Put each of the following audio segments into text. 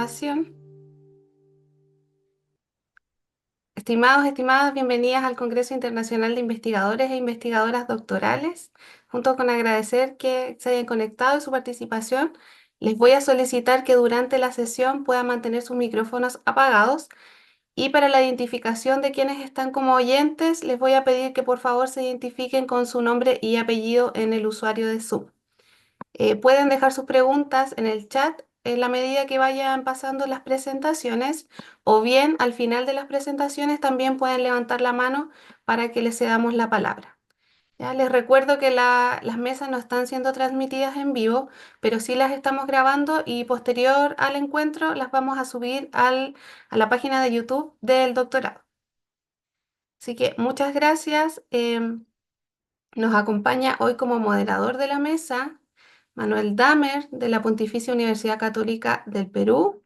grabación. Estimados, estimadas, bienvenidas al Congreso Internacional de Investigadores e Investigadoras Doctorales. Junto con agradecer que se hayan conectado y su participación, les voy a solicitar que durante la sesión puedan mantener sus micrófonos apagados y para la identificación de quienes están como oyentes, les voy a pedir que por favor se identifiquen con su nombre y apellido en el usuario de Zoom. Pueden dejar sus preguntas en el chat en la medida que vayan pasando las presentaciones o bien al final de las presentaciones también pueden levantar la mano para que les cedamos la palabra. Ya les recuerdo que las mesas no están siendo transmitidas en vivo, pero sí las estamos grabando y posterior al encuentro las vamos a subir a la página de YouTube del doctorado. Así que muchas gracias. Nos acompaña hoy como moderador de la mesa Manuel Damer, de la Pontificia Universidad Católica del Perú,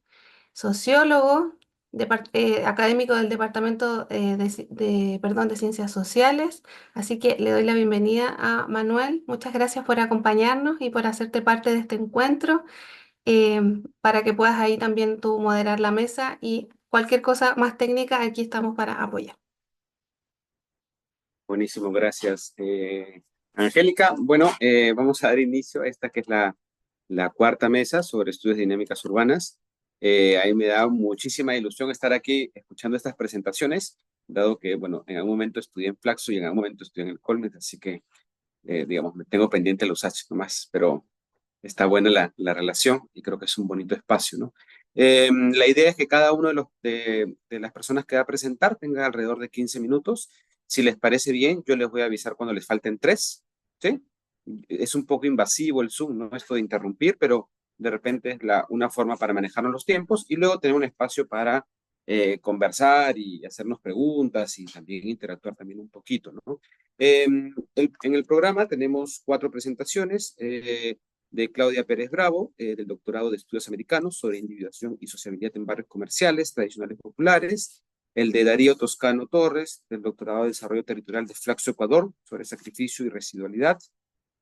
sociólogo, académico del Departamento de Ciencias Sociales. Así que le doy la bienvenida a Manuel. Muchas gracias por acompañarnos y por hacerte parte de este encuentro, para que puedas ahí también tú moderar la mesa y cualquier cosa más técnica, aquí estamos para apoyar. Buenísimo, gracias, Angélica. Bueno, vamos a dar inicio a esta que es la cuarta mesa sobre estudios de dinámicas urbanas. Ahí me da muchísima ilusión estar aquí escuchando estas presentaciones, dado que, bueno, en algún momento estudié en Flaxo y en algún momento estudié en el Colmet, así que, digamos, me tengo pendiente los H nomás, pero está buena la relación y creo que es un bonito espacio, ¿no? La idea es que cada uno de las personas que va a presentar tenga alrededor de 15 minutos. Si les parece bien, yo les voy a avisar cuando les falten 3, ¿sí? Es un poco invasivo el Zoom, ¿no? Esto de interrumpir, pero de repente es una forma para manejarnos los tiempos y luego tener un espacio para conversar y hacernos preguntas y también interactuar también un poquito, ¿no? En el programa tenemos 4 presentaciones. De Claudia Pérez Bravo, del doctorado de Estudios Americanos sobre individuación y sociabilidad en barrios comerciales, tradicionales populares. El de Darío Toscano Torres, del doctorado de Desarrollo Territorial de Flaxo, Ecuador, sobre sacrificio y residualidad.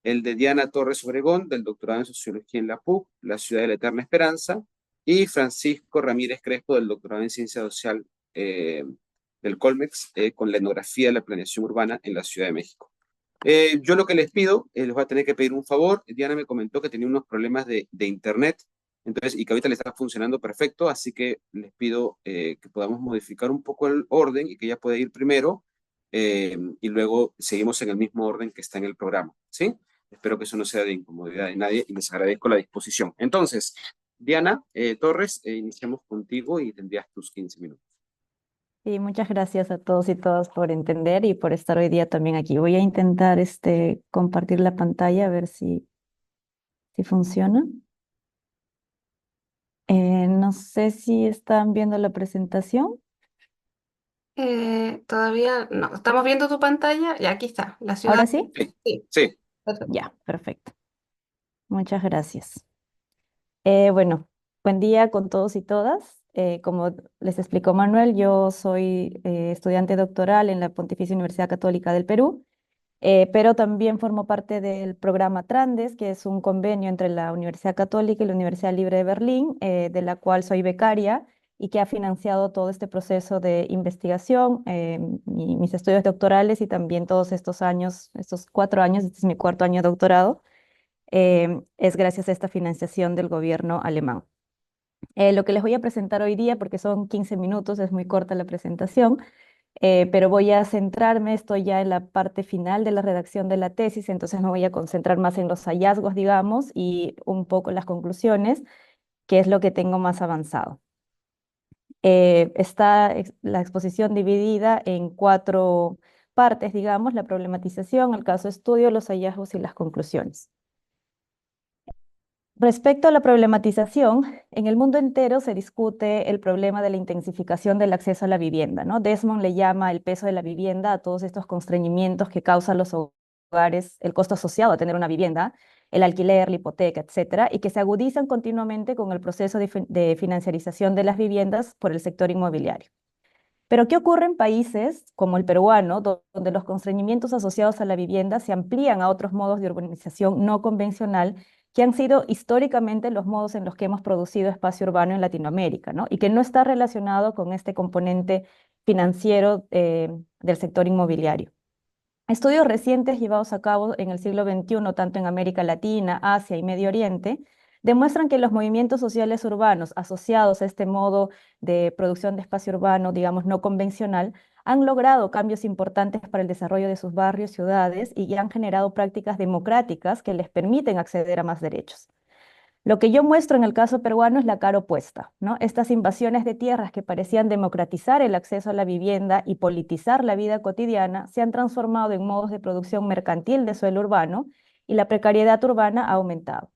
El de Diana Torres Obregón, del doctorado en Sociología en la PUC, la Ciudad de la Eterna Esperanza. Y Francisco Ramírez Crespo, del doctorado en Ciencia Social del Colmex, con la etnografía de la planeación urbana en la Ciudad de México. Yo lo que les pido, les voy a tener que pedir un favor. Diana me comentó que tenía unos problemas de internet, entonces, y que ahorita le está funcionando perfecto, así que les pido que podamos modificar un poco el orden y que ella pueda ir primero, y luego seguimos en el mismo orden que está en el programa, ¿sí? Espero que eso no sea de incomodidad de nadie y les agradezco la disposición. Entonces, Diana Torres, iniciamos contigo y tendrías tus 15 minutos. Y muchas gracias a todos y todas por entender y por estar hoy día también aquí. Voy a intentar compartir la pantalla a ver si funciona. No sé si están viendo la presentación. Todavía no. ¿Estamos viendo tu pantalla? Ya, aquí está. La ciudad. ¿Ahora sí? Sí, Sí, sí. perfecto. Ya, perfecto. Muchas gracias. Bueno, buen día con todos y todas. Como les explicó Manuel, yo soy estudiante doctoral en la Pontificia Universidad Católica del Perú. Pero también formo parte del programa Trandes, que es un convenio entre la Universidad Católica y la Universidad Libre de Berlín, de la cual soy becaria y que ha financiado todo este proceso de investigación, mis estudios doctorales y también todos estos años, estos 4 años, este es mi cuarto año de doctorado, es gracias a esta financiación del gobierno alemán. Lo que les voy a presentar hoy día, porque son 15 minutos, es muy corta la presentación, pero voy a centrarme, estoy ya en la parte final de la redacción de la tesis, entonces me voy a concentrar más en los hallazgos, digamos, y un poco en las conclusiones, que es lo que tengo más avanzado. Está la exposición dividida en 4 partes, digamos, la problematización, el caso de estudio, los hallazgos y las conclusiones. Respecto a la problematización, en el mundo entero se discute el problema de la intensificación del acceso a la vivienda, ¿no? Desmond le llama el peso de la vivienda a todos estos constreñimientos que causan los hogares, el costo asociado a tener una vivienda, el alquiler, la hipoteca, etcétera, y que se agudizan continuamente con el proceso de financiarización de las viviendas por el sector inmobiliario. Pero ¿qué ocurre en países como el peruano, donde los constreñimientos asociados a la vivienda se amplían a otros modos de urbanización no convencional que han sido históricamente los modos en los que hemos producido espacio urbano en Latinoamérica, ¿no? Y que no está relacionado con este componente financiero del sector inmobiliario. Estudios recientes llevados a cabo en el siglo XXI, tanto en América Latina, Asia y Medio Oriente, demuestran que los movimientos sociales urbanos asociados a este modo de producción de espacio urbano, digamos, no convencional, han logrado cambios importantes para el desarrollo de sus barrios, ciudades y han generado prácticas democráticas que les permiten acceder a más derechos. Lo que yo muestro en el caso peruano es la cara opuesta, ¿no? Estas invasiones de tierras que parecían democratizar el acceso a la vivienda y politizar la vida cotidiana se han transformado en modos de producción mercantil de suelo urbano y la precariedad urbana ha aumentado,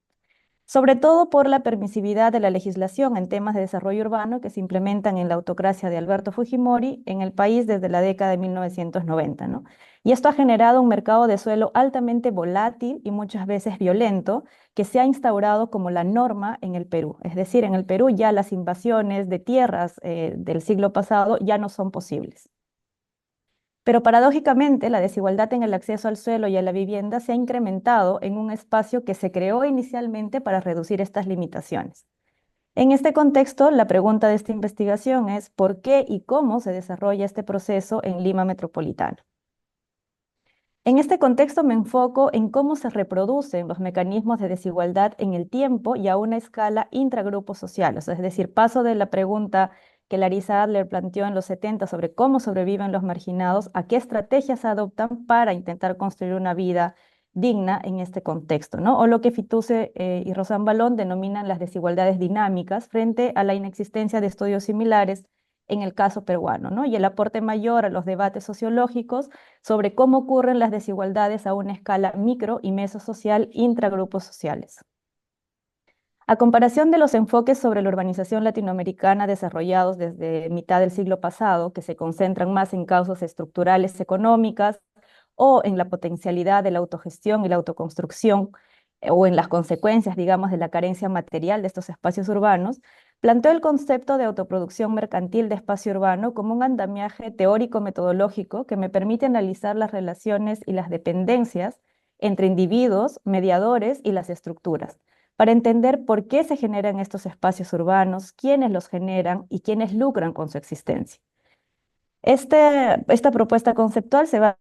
sobre todo por la permisividad de la legislación en temas de desarrollo urbano que se implementan en la autocracia de Alberto Fujimori en el país desde la década de 1990, ¿no? Y esto ha generado un mercado de suelo altamente volátil y muchas veces violento que se ha instaurado como la norma en el Perú. Es decir, en el Perú ya las invasiones de tierras del siglo pasado ya no son posibles. Pero paradójicamente, la desigualdad en el acceso al suelo y a la vivienda se ha incrementado en un espacio que se creó inicialmente para reducir estas limitaciones. En este contexto, la pregunta de esta investigación es ¿por qué y cómo se desarrolla este proceso en Lima metropolitana? En este contexto me enfoco en cómo se reproducen los mecanismos de desigualdad en el tiempo y a una escala intragrupos sociales, es decir, paso de la pregunta que Larissa Adler planteó en los 70 sobre cómo sobreviven los marginados a qué estrategias adoptan para intentar construir una vida digna en este contexto, ¿no? O lo que Fitoussi y Rosan Balón denominan las desigualdades dinámicas frente a la inexistencia de estudios similares en el caso peruano, ¿no? Y el aporte mayor a los debates sociológicos sobre cómo ocurren las desigualdades a una escala micro y mesosocial intragrupos sociales. A comparación de los enfoques sobre la urbanización latinoamericana desarrollados desde mitad del siglo pasado, que se concentran más en causas estructurales económicas o en la potencialidad de la autogestión y la autoconstrucción, o en las consecuencias, digamos, de la carencia material de estos espacios urbanos, planteó el concepto de autoproducción mercantil de espacio urbano como un andamiaje teórico-metodológico que me permite analizar las relaciones y las dependencias entre individuos, mediadores y las estructuras, para entender por qué se generan estos espacios urbanos, quiénes los generan y quiénes lucran con su existencia. Esta propuesta conceptual se basa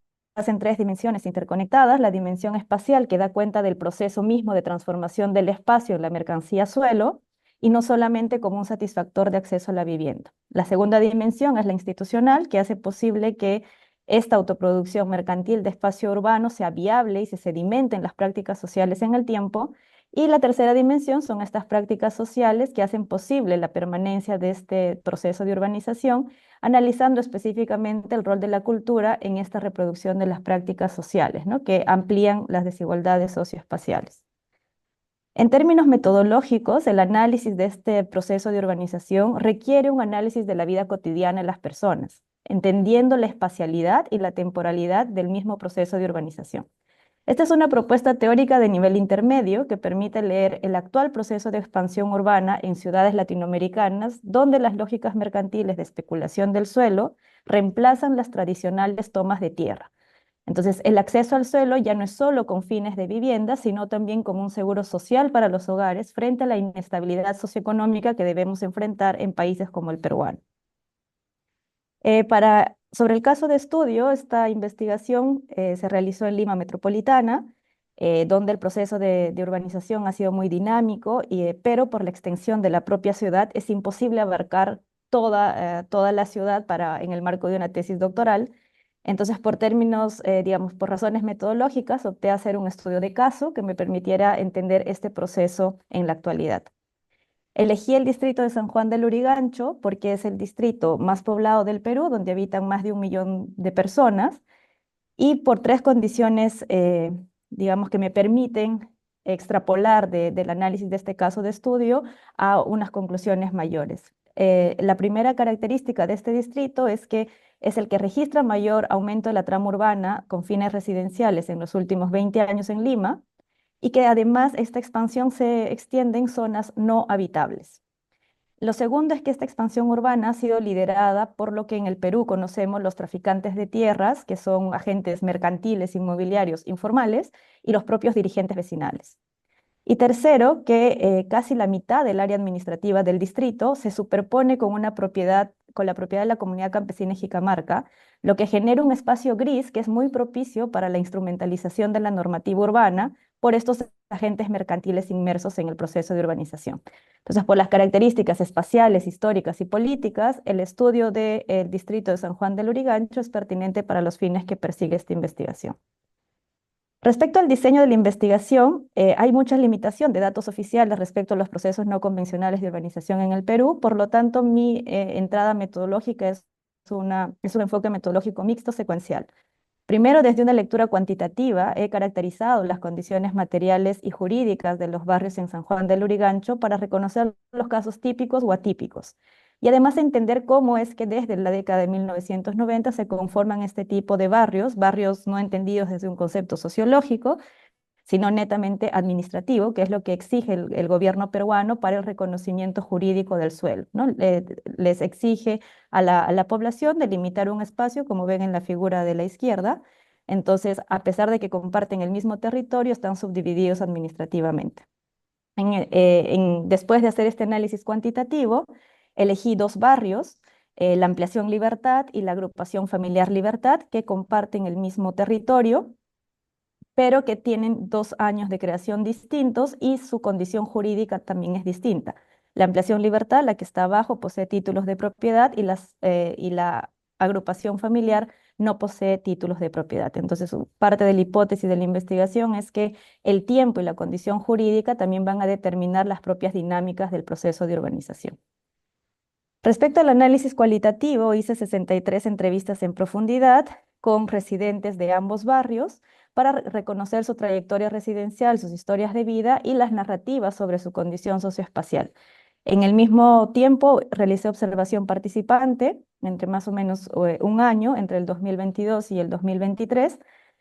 en tres dimensiones interconectadas: la dimensión espacial, que da cuenta del proceso mismo de transformación del espacio en la mercancía suelo, y no solamente como un satisfactor de acceso a la vivienda. La segunda dimensión es la institucional, que hace posible que esta autoproducción mercantil de espacio urbano sea viable y se sedimente en las prácticas sociales en el tiempo. Y la tercera dimensión son estas prácticas sociales que hacen posible la permanencia de este proceso de urbanización, analizando específicamente el rol de la cultura en esta reproducción de las prácticas sociales, ¿no? Que amplían las desigualdades socioespaciales. En términos metodológicos, el análisis de este proceso de urbanización requiere un análisis de la vida cotidiana de las personas, entendiendo la espacialidad y la temporalidad del mismo proceso de urbanización. Esta es una propuesta teórica de nivel intermedio que permite leer el actual proceso de expansión urbana en ciudades latinoamericanas, donde las lógicas mercantiles de especulación del suelo reemplazan las tradicionales tomas de tierra. Entonces, el acceso al suelo ya no es solo con fines de vivienda, sino también como un seguro social para los hogares frente a la inestabilidad socioeconómica que debemos enfrentar en países como el peruano. Sobre el caso de estudio, esta investigación se realizó en Lima metropolitana, donde el proceso de urbanización ha sido muy dinámico, pero por la extensión de la propia ciudad es imposible abarcar toda la ciudad en el marco de una tesis doctoral. Entonces, por términos, digamos, por razones metodológicas, opté a hacer un estudio de caso que me permitiera entender este proceso en la actualidad. Elegí el distrito de San Juan del Lurigancho porque es el distrito más poblado del Perú, donde habitan más de 1 millón de personas, y por tres condiciones, digamos, que me permiten extrapolar del análisis de este caso de estudio a unas conclusiones mayores. La primera característica de este distrito es que es el que registra mayor aumento de la trama urbana con fines residenciales en los últimos 20 años en Lima, y que además esta expansión se extiende en zonas no habitables. Lo segundo es que esta expansión urbana ha sido liderada por lo que en el Perú conocemos los traficantes de tierras, que son agentes mercantiles inmobiliarios informales, y los propios dirigentes vecinales. Y tercero, que casi la mitad del área administrativa del distrito se superpone con una propiedad, con la propiedad de la comunidad campesina Jicamarca, lo que genera un espacio gris que es muy propicio para la instrumentalización de la normativa urbana por estos agentes mercantiles inmersos en el proceso de urbanización. Entonces, por las características espaciales, históricas y políticas, el estudio del distrito de San Juan del Lurigancho es pertinente para los fines que persigue esta investigación. Respecto al diseño de la investigación, hay mucha limitación de datos oficiales respecto a los procesos no convencionales de urbanización en el Perú, por lo tanto, mi entrada metodológica es un enfoque metodológico mixto secuencial. Primero, desde una lectura cuantitativa, he caracterizado las condiciones materiales y jurídicas de los barrios en San Juan del Lurigancho para reconocer los casos típicos o atípicos. Y además entender cómo es que desde la década de 1990 se conforman este tipo de barrios, barrios no entendidos desde un concepto sociológico, sino netamente administrativo, que es lo que exige el gobierno peruano para el reconocimiento jurídico del suelo, ¿no? Les exige a la población delimitar un espacio, como ven en la figura de la izquierda. Entonces, a pesar de que comparten el mismo territorio, están subdivididos administrativamente. Después de hacer este análisis cuantitativo, elegí dos barrios, la Ampliación Libertad y la Agrupación Familiar Libertad, que comparten el mismo territorio, pero que tienen 2 años de creación distintos y su condición jurídica también es distinta. La Ampliación Libertad, la que está abajo, posee títulos de propiedad y la agrupación familiar no posee títulos de propiedad. Entonces, parte de la hipótesis de la investigación es que el tiempo y la condición jurídica también van a determinar las propias dinámicas del proceso de urbanización. Respecto al análisis cualitativo, hice 63 entrevistas en profundidad con residentes de ambos barrios para reconocer su trayectoria residencial, sus historias de vida y las narrativas sobre su condición socioespacial. En el mismo tiempo realicé observación participante entre más o menos un año, entre el 2022 y el 2023,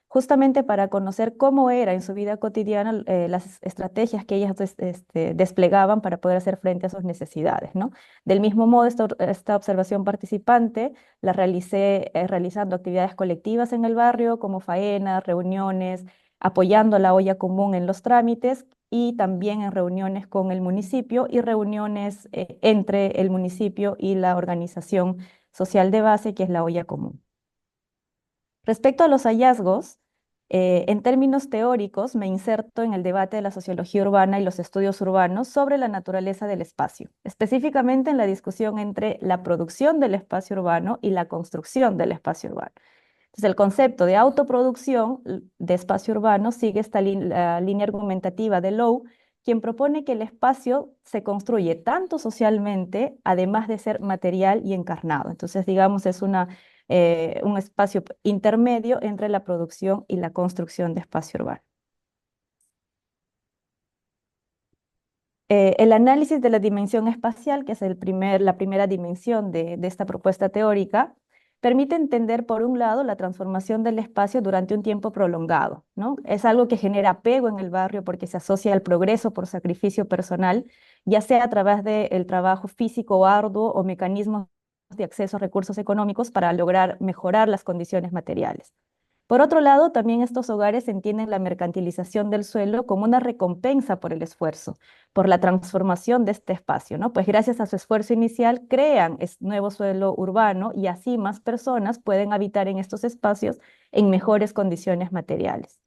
justamente para conocer cómo era en su vida cotidiana las estrategias que ellas desplegaban para poder hacer frente a sus necesidades, ¿no? Del mismo modo, esta observación participante la realicé realizando actividades colectivas en el barrio, como faenas, reuniones, apoyando la olla común en los trámites y también en reuniones con el municipio y reuniones entre el municipio y la organización social de base, que es la olla común. Respecto a los hallazgos, en términos teóricos, me inserto en el debate de la sociología urbana y los estudios urbanos sobre la naturaleza del espacio, específicamente en la discusión entre la producción del espacio urbano y la construcción del espacio urbano. Entonces, el concepto de autoproducción de espacio urbano sigue la línea argumentativa de Lowe, quien propone que el espacio se construye tanto socialmente, además de ser material y encarnado. Entonces, digamos, es un espacio intermedio entre la producción y la construcción de espacio urbano. El análisis de la dimensión espacial, que es la primera dimensión de esta propuesta teórica, permite entender, por un lado, la transformación del espacio durante un tiempo prolongado, ¿no? Es algo que genera apego en el barrio porque se asocia al progreso por sacrificio personal, ya sea a través del trabajo físico arduo o mecanismos de acceso a recursos económicos para lograr mejorar las condiciones materiales. Por otro lado, también estos hogares entienden la mercantilización del suelo como una recompensa por el esfuerzo, por la transformación de este espacio, ¿no? Pues gracias a su esfuerzo inicial crean nuevo suelo urbano y así más personas pueden habitar en estos espacios en mejores condiciones materiales.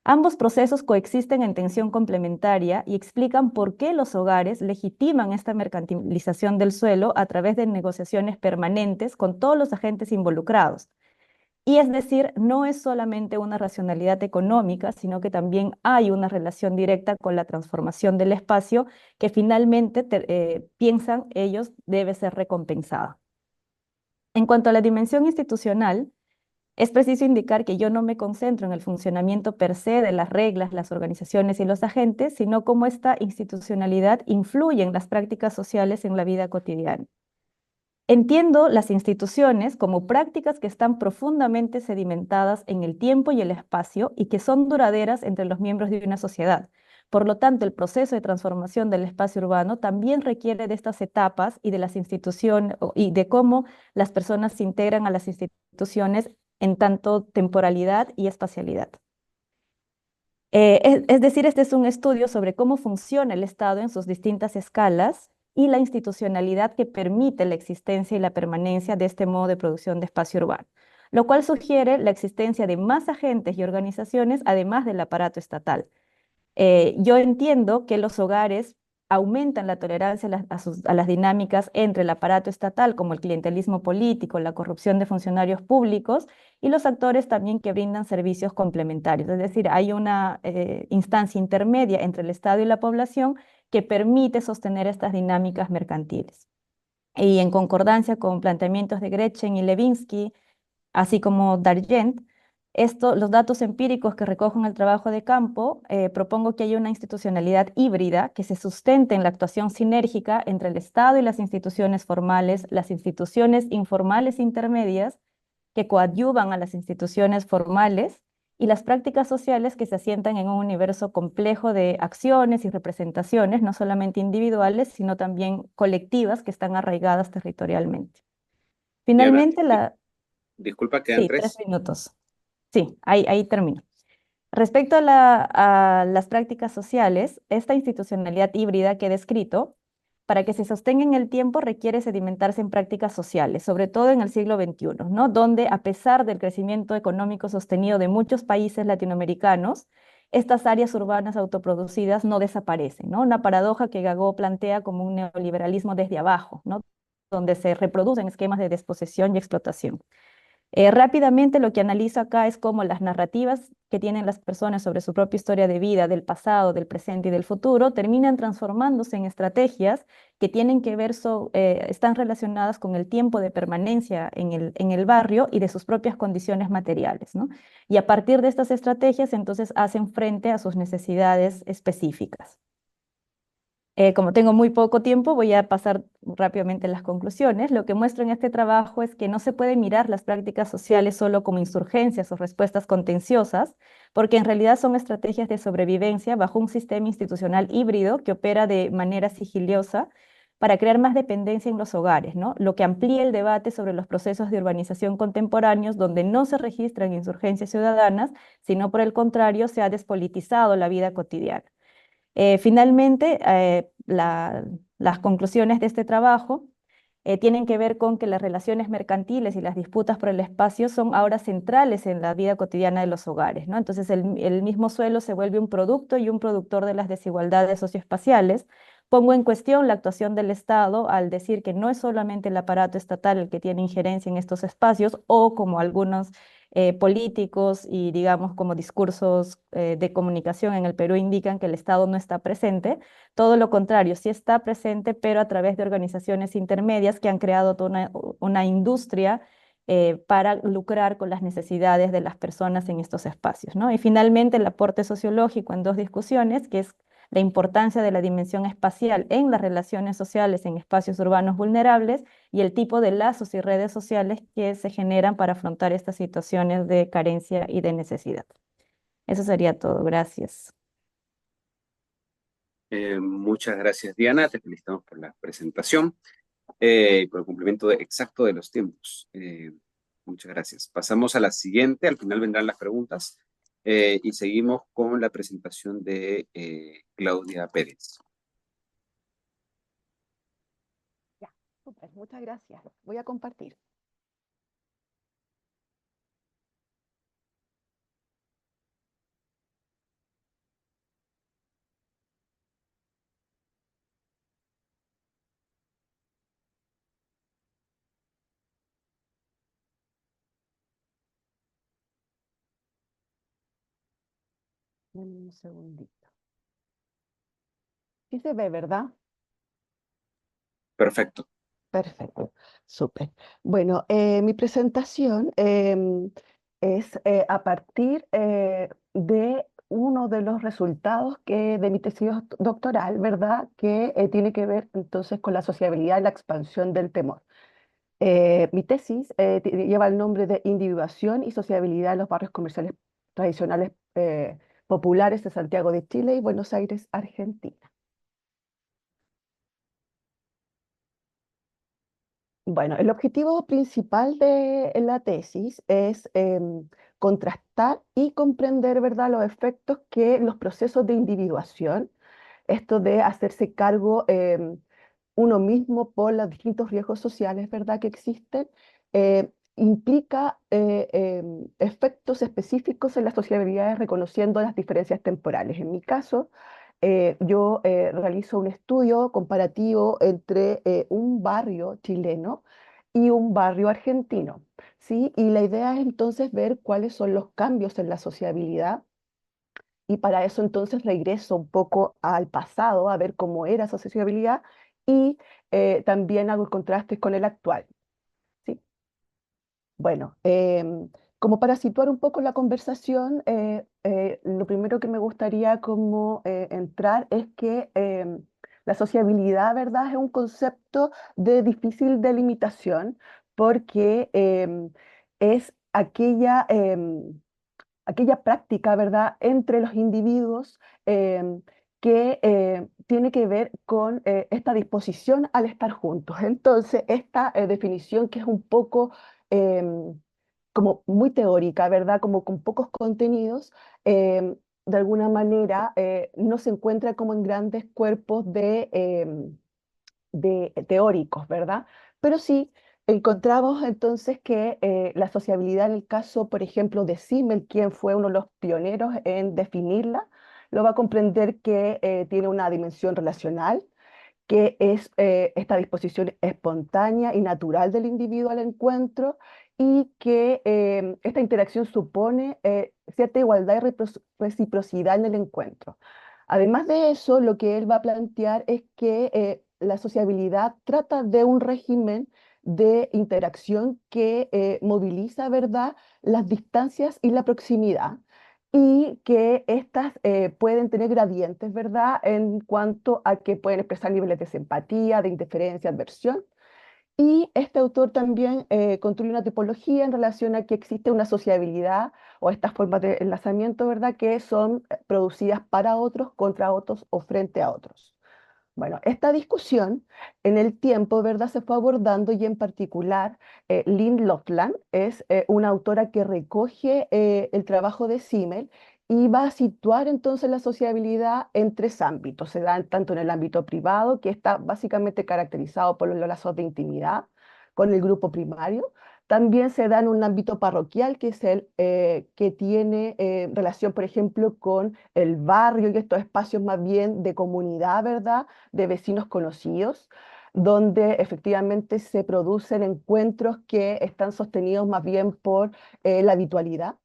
Ambos procesos coexisten en tensión complementaria y explican por qué los hogares legitiman esta mercantilización del suelo a través de negociaciones permanentes con todos los agentes involucrados. Y es decir, no es solamente una racionalidad económica, sino que también hay una relación directa con la transformación del espacio que finalmente piensan ellos debe ser recompensada. En cuanto a la dimensión institucional, es preciso indicar que yo no me concentro en el funcionamiento per se de las reglas, las organizaciones y los agentes, sino cómo esta institucionalidad influye en las prácticas sociales en la vida cotidiana. Entiendo las instituciones como prácticas que están profundamente sedimentadas en el tiempo y el espacio y que son duraderas entre los miembros de una sociedad. Por lo tanto, el proceso de transformación del espacio urbano también requiere de estas etapas y de las instituciones y de cómo las personas se integran a las instituciones en tanto temporalidad y espacialidad. Es decir, este es un estudio sobre cómo funciona el Estado en sus distintas escalas y la institucionalidad que permite la existencia y la permanencia de este modo de producción de espacio urbano, lo cual sugiere la existencia de más agentes y organizaciones además del aparato estatal. Yo entiendo que los hogares aumentan la tolerancia a las dinámicas entre el aparato estatal, como el clientelismo político, la corrupción de funcionarios públicos, y los actores también que brindan servicios complementarios. Es decir, hay una instancia intermedia entre el Estado y la población que permite sostener estas dinámicas mercantiles. Y en concordancia con planteamientos de Gretchen y Levinsky, así como Dargent, los datos empíricos que recojo en el trabajo de campo, propongo que haya una institucionalidad híbrida que se sustente en la actuación sinérgica entre el Estado y las instituciones formales, las instituciones informales intermedias que coadyuvan a las instituciones formales y las prácticas sociales que se asientan en un universo complejo de acciones y representaciones, no solamente individuales, sino también colectivas que están arraigadas territorialmente. Diana, Finalmente, disculpa, quedan sí, tres tres. minutos. Sí, ahí termino. Respecto a las prácticas sociales, esta institucionalidad híbrida que he descrito, para que se sostenga en el tiempo requiere sedimentarse en prácticas sociales, sobre todo en el siglo XXI, ¿no? Donde a pesar del crecimiento económico sostenido de muchos países latinoamericanos, estas áreas urbanas autoproducidas no desaparecen, ¿no? Una paradoja que Gagó plantea como un neoliberalismo desde abajo, ¿no? Donde se reproducen esquemas de desposesión y explotación. Rápidamente lo que analizo acá es cómo las narrativas que tienen las personas sobre su propia historia de vida, del pasado, del presente y del futuro, terminan transformándose en estrategias que tienen que ver, están relacionadas con el tiempo de permanencia en el barrio y de sus propias condiciones materiales, ¿no? Y a partir de estas estrategias, entonces hacen frente a sus necesidades específicas. Como tengo muy poco tiempo, voy a pasar rápidamente las conclusiones. Lo que muestro en este trabajo es que no se puede mirar las prácticas sociales solo como insurgencias o respuestas contenciosas, porque en realidad son estrategias de sobrevivencia bajo un sistema institucional híbrido que opera de manera sigiliosa para crear más dependencia en los hogares, ¿no? Lo que amplía el debate sobre los procesos de urbanización contemporáneos, donde no se registran insurgencias ciudadanas, sino por el contrario, se ha despolitizado la vida cotidiana. Finalmente, las conclusiones de este trabajo tienen que ver con que las relaciones mercantiles y las disputas por el espacio son ahora centrales en la vida cotidiana de los hogares, ¿no? Entonces, el mismo suelo se vuelve un producto y un productor de las desigualdades socioespaciales. Pongo en cuestión la actuación del Estado al decir que no es solamente el aparato estatal el que tiene injerencia en estos espacios o como algunos políticos y digamos como discursos de comunicación en el Perú indican que el Estado no está presente. Todo lo contrario, sí está presente, pero a través de organizaciones intermedias que han creado toda una industria para lucrar con las necesidades de las personas en estos espacios, ¿no? Y finalmente el aporte sociológico en dos discusiones, que es la importancia de la dimensión espacial en las relaciones sociales en espacios urbanos vulnerables y el tipo de lazos y redes sociales que se generan para afrontar estas situaciones de carencia y de necesidad. Eso sería todo. Gracias. Muchas gracias, Diana. Te felicitamos por la presentación y por el cumplimiento exacto de los tiempos. Muchas gracias. Pasamos a la siguiente. Al final vendrán las preguntas y seguimos con la presentación de Claudia Pérez. Ya, súper, muchas gracias. Voy a compartir. Un segundito. Sí se ve, ¿verdad? Perfecto. Perfecto, súper. Bueno, mi presentación es a partir de uno de los resultados de mi tesis doctoral, ¿verdad? Que tiene que ver entonces con la sociabilidad y la expansión del temor. Mi tesis lleva el nombre de Individuación y Sociabilidad en los barrios comerciales tradicionales populares de Santiago de Chile y Buenos Aires, Argentina. Bueno, el objetivo principal de la tesis es contrastar y comprender, ¿verdad?, los efectos que los procesos de individuación, esto de hacerse cargo uno mismo por los distintos riesgos sociales, ¿verdad?, que existen, implica efectos específicos en las sociabilidades reconociendo las diferencias temporales. En mi caso, yo realizo un estudio comparativo entre un barrio chileno y un barrio argentino, ¿sí? Y la idea es entonces ver cuáles son los cambios en la sociabilidad y para eso entonces regreso un poco al pasado a ver cómo era esa sociabilidad y también hago el contraste con el actual, ¿sí? Bueno, como para situar un poco la conversación, lo primero que me gustaría como entrar es que la sociabilidad, ¿verdad?, es un concepto de difícil delimitación porque es aquella práctica, ¿verdad?, entre los individuos que tiene que ver con esta disposición al estar juntos. Entonces, esta definición que es un poco como muy teórica, ¿verdad?, como con pocos contenidos, de alguna manera no se encuentra como en grandes cuerpos de teóricos, ¿verdad? Pero sí encontramos entonces que la sociabilidad en el caso, por ejemplo, de Simmel, quien fue uno de los pioneros en definirla, lo va a comprender que tiene una dimensión relacional, que es esta disposición espontánea y natural del individuo al encuentro y que esta interacción supone cierta igualdad y reciprocidad en el encuentro. Además de eso, lo que él va a plantear es que la sociabilidad trata de un régimen de interacción que moviliza, ¿verdad?, las distancias y la proximidad y que estas pueden tener gradientes, ¿verdad?, en cuanto a que pueden expresar niveles de simpatía, de indiferencia, adversión. Y este autor también construye una tipología en relación a que existe una sociabilidad o estas formas de enlazamiento, ¿verdad?, que son producidas para otros, contra otros o frente a otros. Bueno, esta discusión en el tiempo, ¿verdad?, se fue abordando y en particular Lynn Loveland es una autora que recoge el trabajo de Simmel y va a situar entonces la sociabilidad en tres ámbitos. Se da tanto en el ámbito privado, que está básicamente caracterizado por los lazos de intimidad con el grupo primario. También se da en un ámbito parroquial, que es el que tiene relación, por ejemplo, con el barrio y estos espacios más bien de comunidad, ¿verdad?, de vecinos conocidos, donde efectivamente se producen encuentros que están sostenidos más bien por la habitualidad.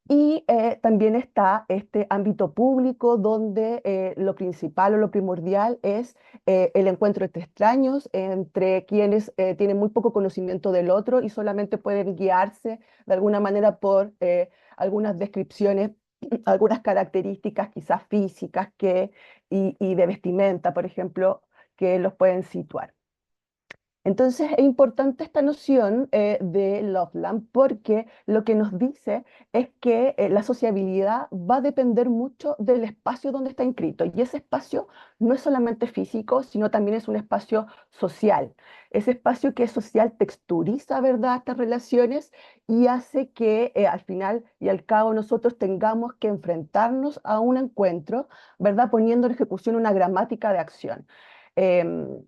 Y también está este ámbito público donde lo principal o lo primordial es el encuentro entre extraños, entre quienes tienen muy poco conocimiento del otro y solamente pueden guiarse de alguna manera por algunas descripciones, algunas características quizás físicas y de vestimenta, por ejemplo, que los pueden situar. Entonces es importante esta noción de Loveland porque lo que nos dice es que la sociabilidad va a depender mucho del espacio donde está inscrito y ese espacio no es solamente físico, sino también es un espacio social. Ese espacio que es social texturiza, ¿verdad?, estas relaciones y hace que al final y al cabo nosotros tengamos que enfrentarnos a un encuentro, ¿verdad?, poniendo en ejecución una gramática de acción. Em,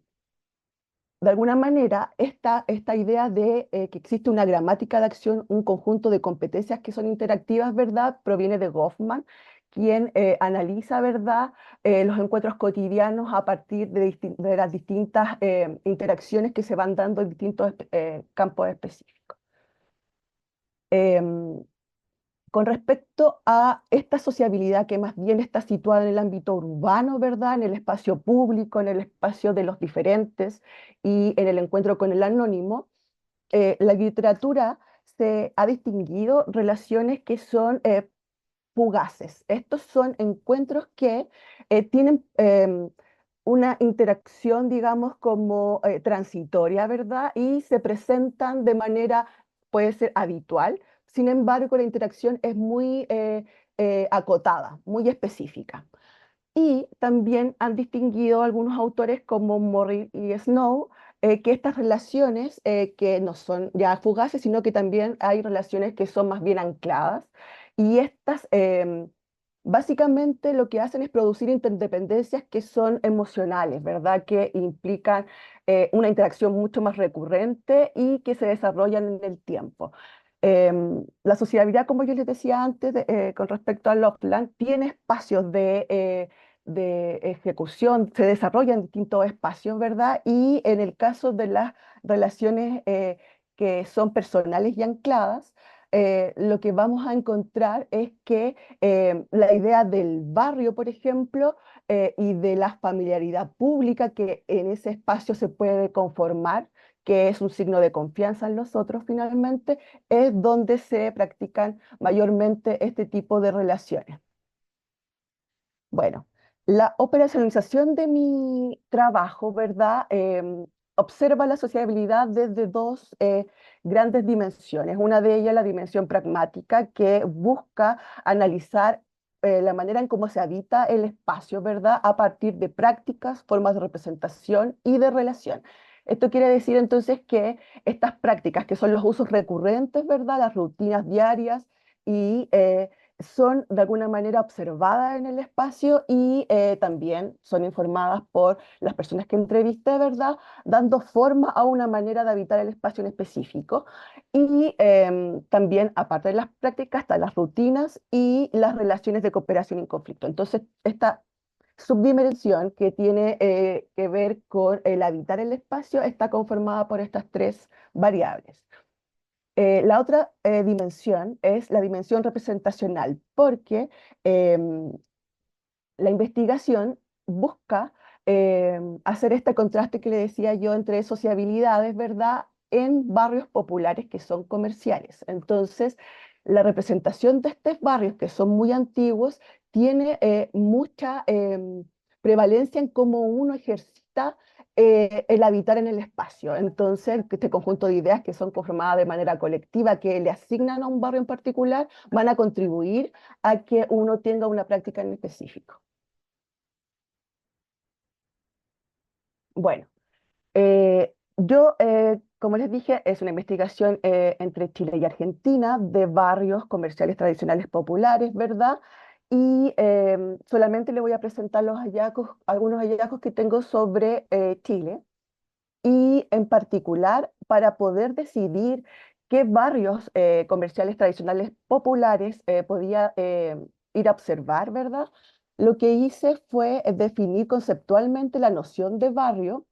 de alguna manera, esta idea de que existe una gramática de acción, un conjunto de competencias que son interactivas, ¿verdad?, proviene de Goffman, quien analiza, ¿verdad?, los encuentros cotidianos a partir de las distintas interacciones que se van dando en distintos campos específicos. Em, con respecto a esta sociabilidad que más bien está situada en el ámbito urbano, ¿verdad? En el espacio público, en el espacio de los diferentes y en el encuentro con el anónimo, la literatura se ha distinguido relaciones que son fugaces. Estos son encuentros que tienen una interacción, digamos, como transitoria, ¿verdad? Y se presentan de manera, puede ser habitual. Sin embargo, la interacción es muy acotada, muy específica. Y también han distinguido algunos autores como Morris y Snow que estas relaciones que no son ya fugaces, sino que también hay relaciones que son más bien ancladas. Y estas básicamente lo que hacen es producir interdependencias que son emocionales, ¿verdad? Que implican una interacción mucho más recurrente y que se desarrollan en el tiempo. La sociabilidad, como yo les decía antes, con respecto al offline, tiene espacios de ejecución, se desarrolla en distintos espacios, ¿verdad? Y en el caso de las relaciones que son personales y ancladas, lo que vamos a encontrar es que la idea del barrio, por ejemplo, y de la familiaridad pública que en ese espacio se puede conformar, que es un signo de confianza en los otros finalmente, es donde se practican mayormente este tipo de relaciones. Bueno, la operacionalización de mi trabajo, ¿verdad? Observa la sociabilidad desde dos grandes dimensiones. Una de ellas, la dimensión pragmática, que busca analizar la manera en cómo se habita el espacio, ¿verdad? A partir de prácticas, formas de representación y de relación. Esto quiere decir entonces que estas prácticas, que son los usos recurrentes, ¿verdad? Las rutinas diarias y son de alguna manera observadas en el espacio y también son informadas por las personas que entrevisté, ¿verdad? Dando forma a una manera de habitar el espacio en específico. Y también, aparte de las prácticas, están las rutinas y las relaciones de cooperación y conflicto. Entonces, esta subdimensión que tiene que ver con el habitar el espacio está conformada por estas tres variables. La otra dimensión es la dimensión representacional, porque em, la investigación busca hacer este contraste que le decía yo entre sociabilidades, ¿verdad?, en barrios populares que son comerciales. Entonces, la representación de estos barrios que son muy antiguos tiene mucha prevalencia en cómo uno ejercita el habitar en el espacio. Entonces, este conjunto de ideas que son conformadas de manera colectiva, que le asignan a un barrio en particular, van a contribuir a que uno tenga una práctica en específico. Bueno, como les dije, es una investigación entre Chile y Argentina de barrios comerciales tradicionales populares, ¿verdad? Y solamente le voy a presentar los hallazgos, algunos hallazgos que tengo sobre Chile y en particular para poder decidir qué barrios comerciales tradicionales populares podía ir a observar, ¿verdad? Lo que hice fue definir conceptualmente la noción de barrio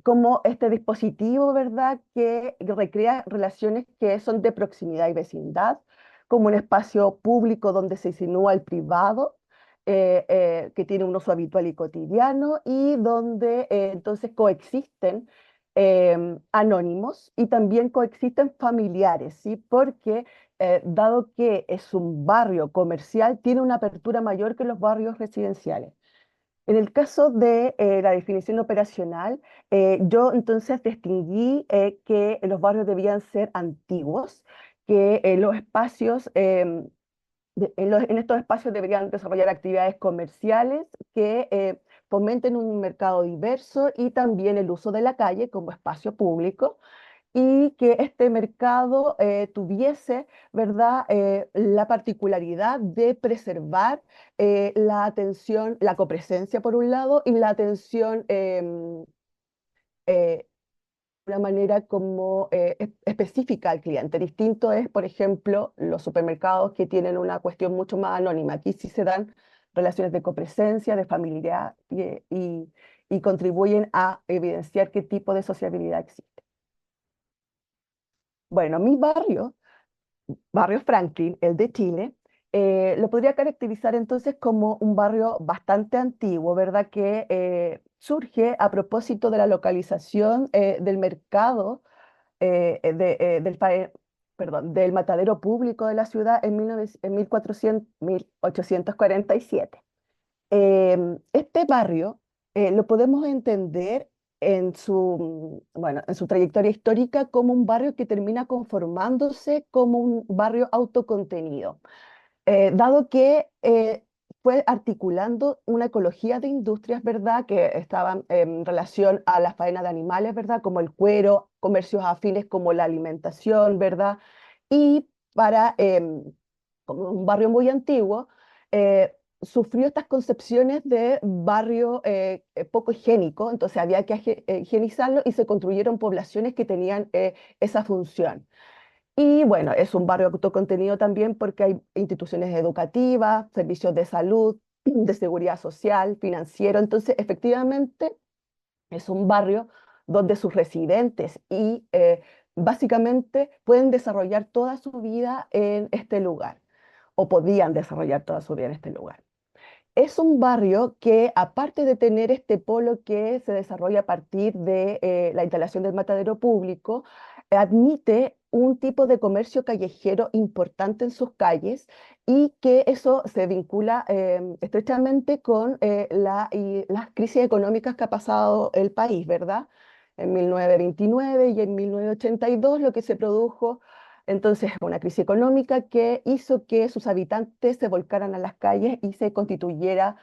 como este dispositivo, ¿verdad?, que recrea relaciones que son de proximidad y vecindad, como un espacio público donde se insinúa el privado, que tiene un uso habitual y cotidiano, y donde entonces coexisten anónimos y también coexisten familiares, ¿sí? Porque dado que es un barrio comercial, tiene una apertura mayor que los barrios residenciales. En el caso de la definición operacional, yo entonces distinguí que los barrios debían ser antiguos, que los espacios, en estos espacios deberían desarrollar actividades comerciales que fomenten un mercado diverso y también el uso de la calle como espacio público y que este mercado tuviese, ¿verdad?, la particularidad de preservar la atención, la copresencia por un lado y la atención de una manera como específica al cliente. Distinto es, por ejemplo, los supermercados que tienen una cuestión mucho más anónima. Aquí sí se dan relaciones de copresencia, de familiaridad y contribuyen a evidenciar qué tipo de sociabilidad existe. Bueno, mi barrio, Barrio Franklin, el de Chile, lo podría caracterizar entonces como un barrio bastante antiguo, ¿verdad? Que surge a propósito de la localización del mercado, perdón, del matadero público de la ciudad en, 1847. Este barrio lo podemos entender bueno, en su trayectoria histórica como un barrio que termina conformándose como un barrio autocontenido, dado que fue articulando una ecología de industrias, ¿verdad?, que estaban en relación a la faena de animales, ¿verdad?, como el cuero, comercios afines como la alimentación, ¿verdad? Y para, como un barrio muy antiguo, sufrió estas concepciones de barrio poco higiénico, entonces había que higienizarlo y se construyeron poblaciones que tenían esa función. Y bueno, es un barrio autocontenido también porque hay instituciones educativas, servicios de salud, de seguridad social, financiero. Entonces, efectivamente, es un barrio donde sus residentes y básicamente pueden desarrollar toda su vida en este lugar, o podían desarrollar toda su vida en este lugar. Es un barrio que, aparte de tener este polo que se desarrolla a partir de la instalación del matadero público, admite un tipo de comercio callejero importante en sus calles y que eso se vincula estrechamente con las crisis económicas que ha pasado el país, ¿verdad? En 1929 y en 1982 lo que se produjo entonces, una crisis económica que hizo que sus habitantes se volcaran a las calles y se constituyera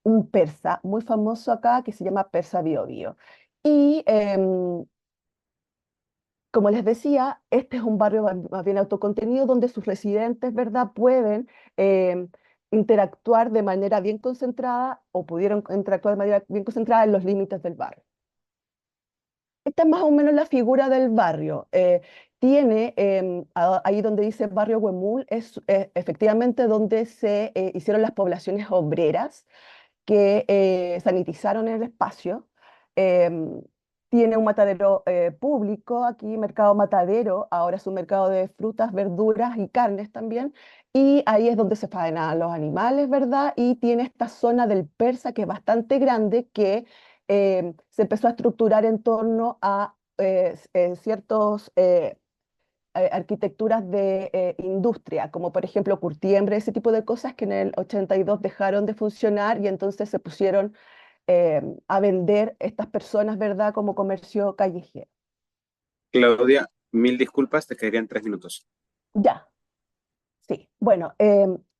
un persa muy famoso acá que se llama Persa Biobío. Y como les decía, este es un barrio más bien autocontenido donde sus residentes, ¿verdad?, pueden em, interactuar de manera bien concentrada o pudieron interactuar de manera bien concentrada en los límites del barrio. Esta es más o menos la figura del barrio. Tiene, ahí donde dice barrio Huemul, es efectivamente donde se hicieron las poblaciones obreras que sanitizaron el espacio. Em, Tiene un matadero público aquí, Mercado Matadero, ahora es un mercado de frutas, verduras y carnes también. Y ahí es donde se faenan los animales, ¿verdad? Y tiene esta zona del Persa que es bastante grande, que se empezó a estructurar en torno a ciertos arquitecturas de industria, como por ejemplo curtiembre, ese tipo de cosas que en el 82 dejaron de funcionar y entonces se pusieron a vender estas personas, ¿verdad?, como comercio callejero. Claudia, mil disculpas, te quedarían 3 minutos. Ya, sí. Bueno,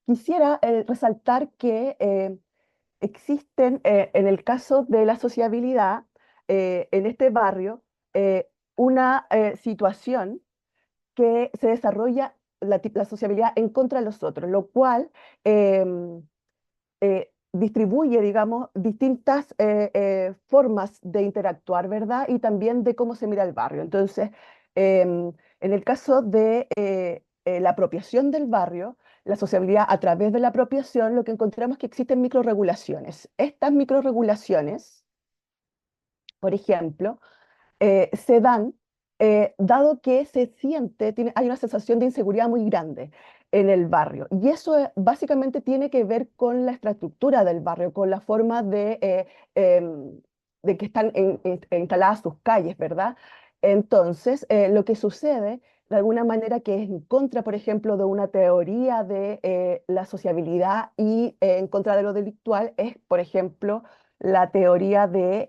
quisiera resaltar que existen, en el caso de la sociabilidad, en este barrio, una situación que se desarrolla la sociabilidad en contra de los otros, lo cual distribuye, digamos, distintas formas de interactuar, ¿verdad? Y también de cómo se mira el barrio. Entonces, en el caso de la apropiación del barrio, la sociabilidad a través de la apropiación, lo que encontramos es que existen microrregulaciones. Estas microrregulaciones, por ejemplo, se dan dado que se siente, hay una sensación de inseguridad muy grande en el barrio. Y eso básicamente tiene que ver con la infraestructura del barrio, con la forma de que están instaladas sus calles, ¿verdad? Entonces, lo que sucede de alguna manera que es en contra, por ejemplo, de una teoría de la sociabilidad y en contra de lo delictual, es, por ejemplo, la teoría de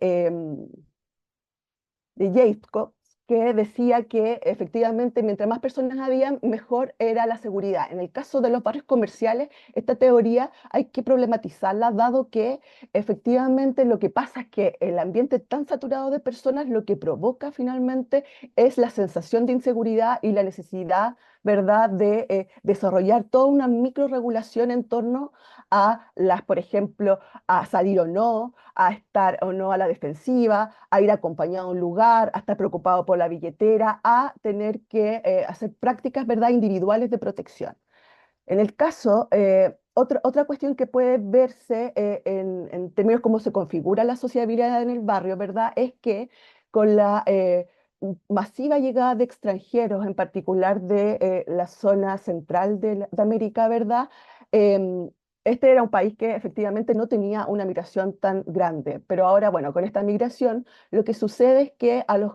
Jacob, que decía que efectivamente mientras más personas había, mejor era la seguridad. En el caso de los barrios comerciales, esta teoría hay que problematizarla, dado que efectivamente lo que pasa es que el ambiente tan saturado de personas lo que provoca finalmente es la sensación de inseguridad y la necesidad, ¿verdad?, de desarrollar toda una microregulación en torno a las, por ejemplo, a salir o no, a estar o no a la defensiva, a ir acompañado a un lugar, a estar preocupado por la billetera, a tener que hacer prácticas, ¿verdad?, individuales de protección. En el caso, otra cuestión que puede verse en términos de cómo se configura la sociabilidad en el barrio, ¿verdad?, es que con la masiva llegada de extranjeros, en particular de la zona central de América, ¿verdad? Em, este era un país que efectivamente no tenía una migración tan grande, pero ahora, bueno, con esta migración, lo que sucede es que a los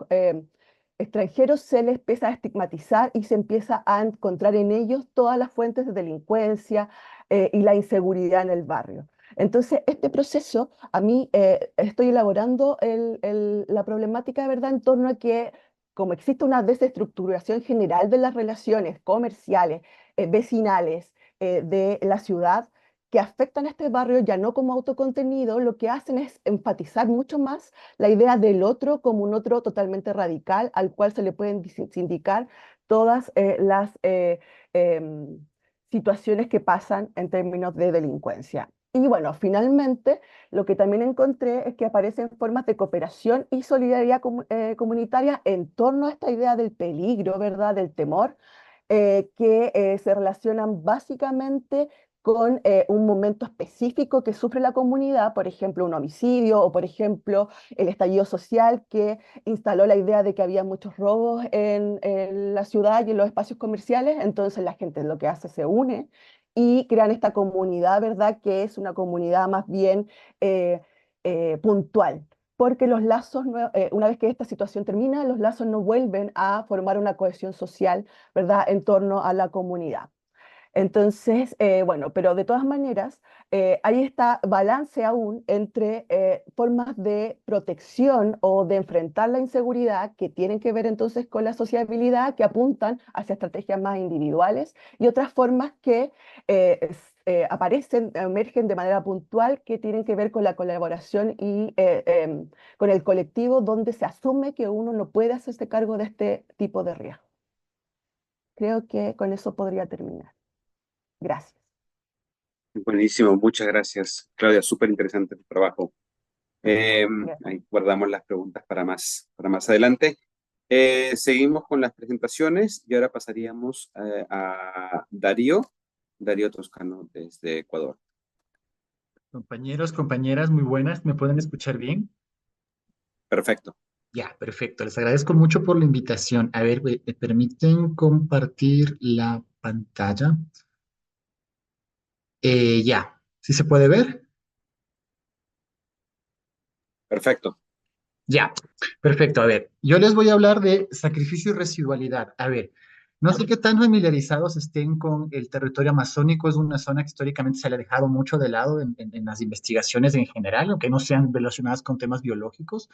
extranjeros se les empieza a estigmatizar y se empieza a encontrar en ellos todas las fuentes de delincuencia y la inseguridad en el barrio. Entonces, este proceso, a mí estoy elaborando la problemática de verdad en torno a que, como existe una desestructuración general de las relaciones comerciales, vecinales de la ciudad, que afectan a este barrio, ya no como autocontenido, lo que hacen es enfatizar mucho más la idea del otro como un otro totalmente radical, al cual se le pueden sindicar todas las situaciones que pasan en términos de delincuencia. Y bueno, finalmente, lo que también encontré es que aparecen formas de cooperación y solidaridad comunitaria en torno a esta idea del peligro, ¿verdad? Del temor, que se relacionan básicamente con un momento específico que sufre la comunidad, por ejemplo, un homicidio o, por ejemplo, el estallido social que instaló la idea de que había muchos robos en la ciudad y en los espacios comerciales. Entonces la gente lo que hace se une y crean esta comunidad, ¿verdad? Que es una comunidad más bien eh, puntual. Porque los lazos, una vez que esta situación termina, los lazos no vuelven a formar una cohesión social, ¿verdad?, en torno a la comunidad. Entonces, bueno, pero de todas maneras, hay este balance aún entre formas de protección o de enfrentar la inseguridad que tienen que ver entonces con la sociabilidad, que apuntan hacia estrategias más individuales y otras formas que aparecen, emergen de manera puntual, que tienen que ver con la colaboración y con el colectivo, donde se asume que uno no puede hacerse cargo de este tipo de riesgo. Creo que con eso podría terminar. Gracias. Buenísimo, muchas gracias, Claudia, súper interesante tu trabajo. Ahí guardamos las preguntas para más adelante. Seguimos con las presentaciones y ahora pasaríamos a Darío Toscano desde Ecuador. Compañeros, compañeras, muy buenas. ¿Me pueden escuchar bien? Perfecto. Ya, perfecto. Les agradezco mucho por la invitación. A ver, ¿me permiten compartir la pantalla? Ya, ¿sí se puede ver? Perfecto. Ya, perfecto. A ver, yo les voy a hablar de sacrificio y residualidad. A ver, no sé qué tan familiarizados estén con el territorio amazónico. Es una zona que históricamente se le ha dejado mucho de lado en las investigaciones en general, aunque no sean relacionadas con temas biológicos.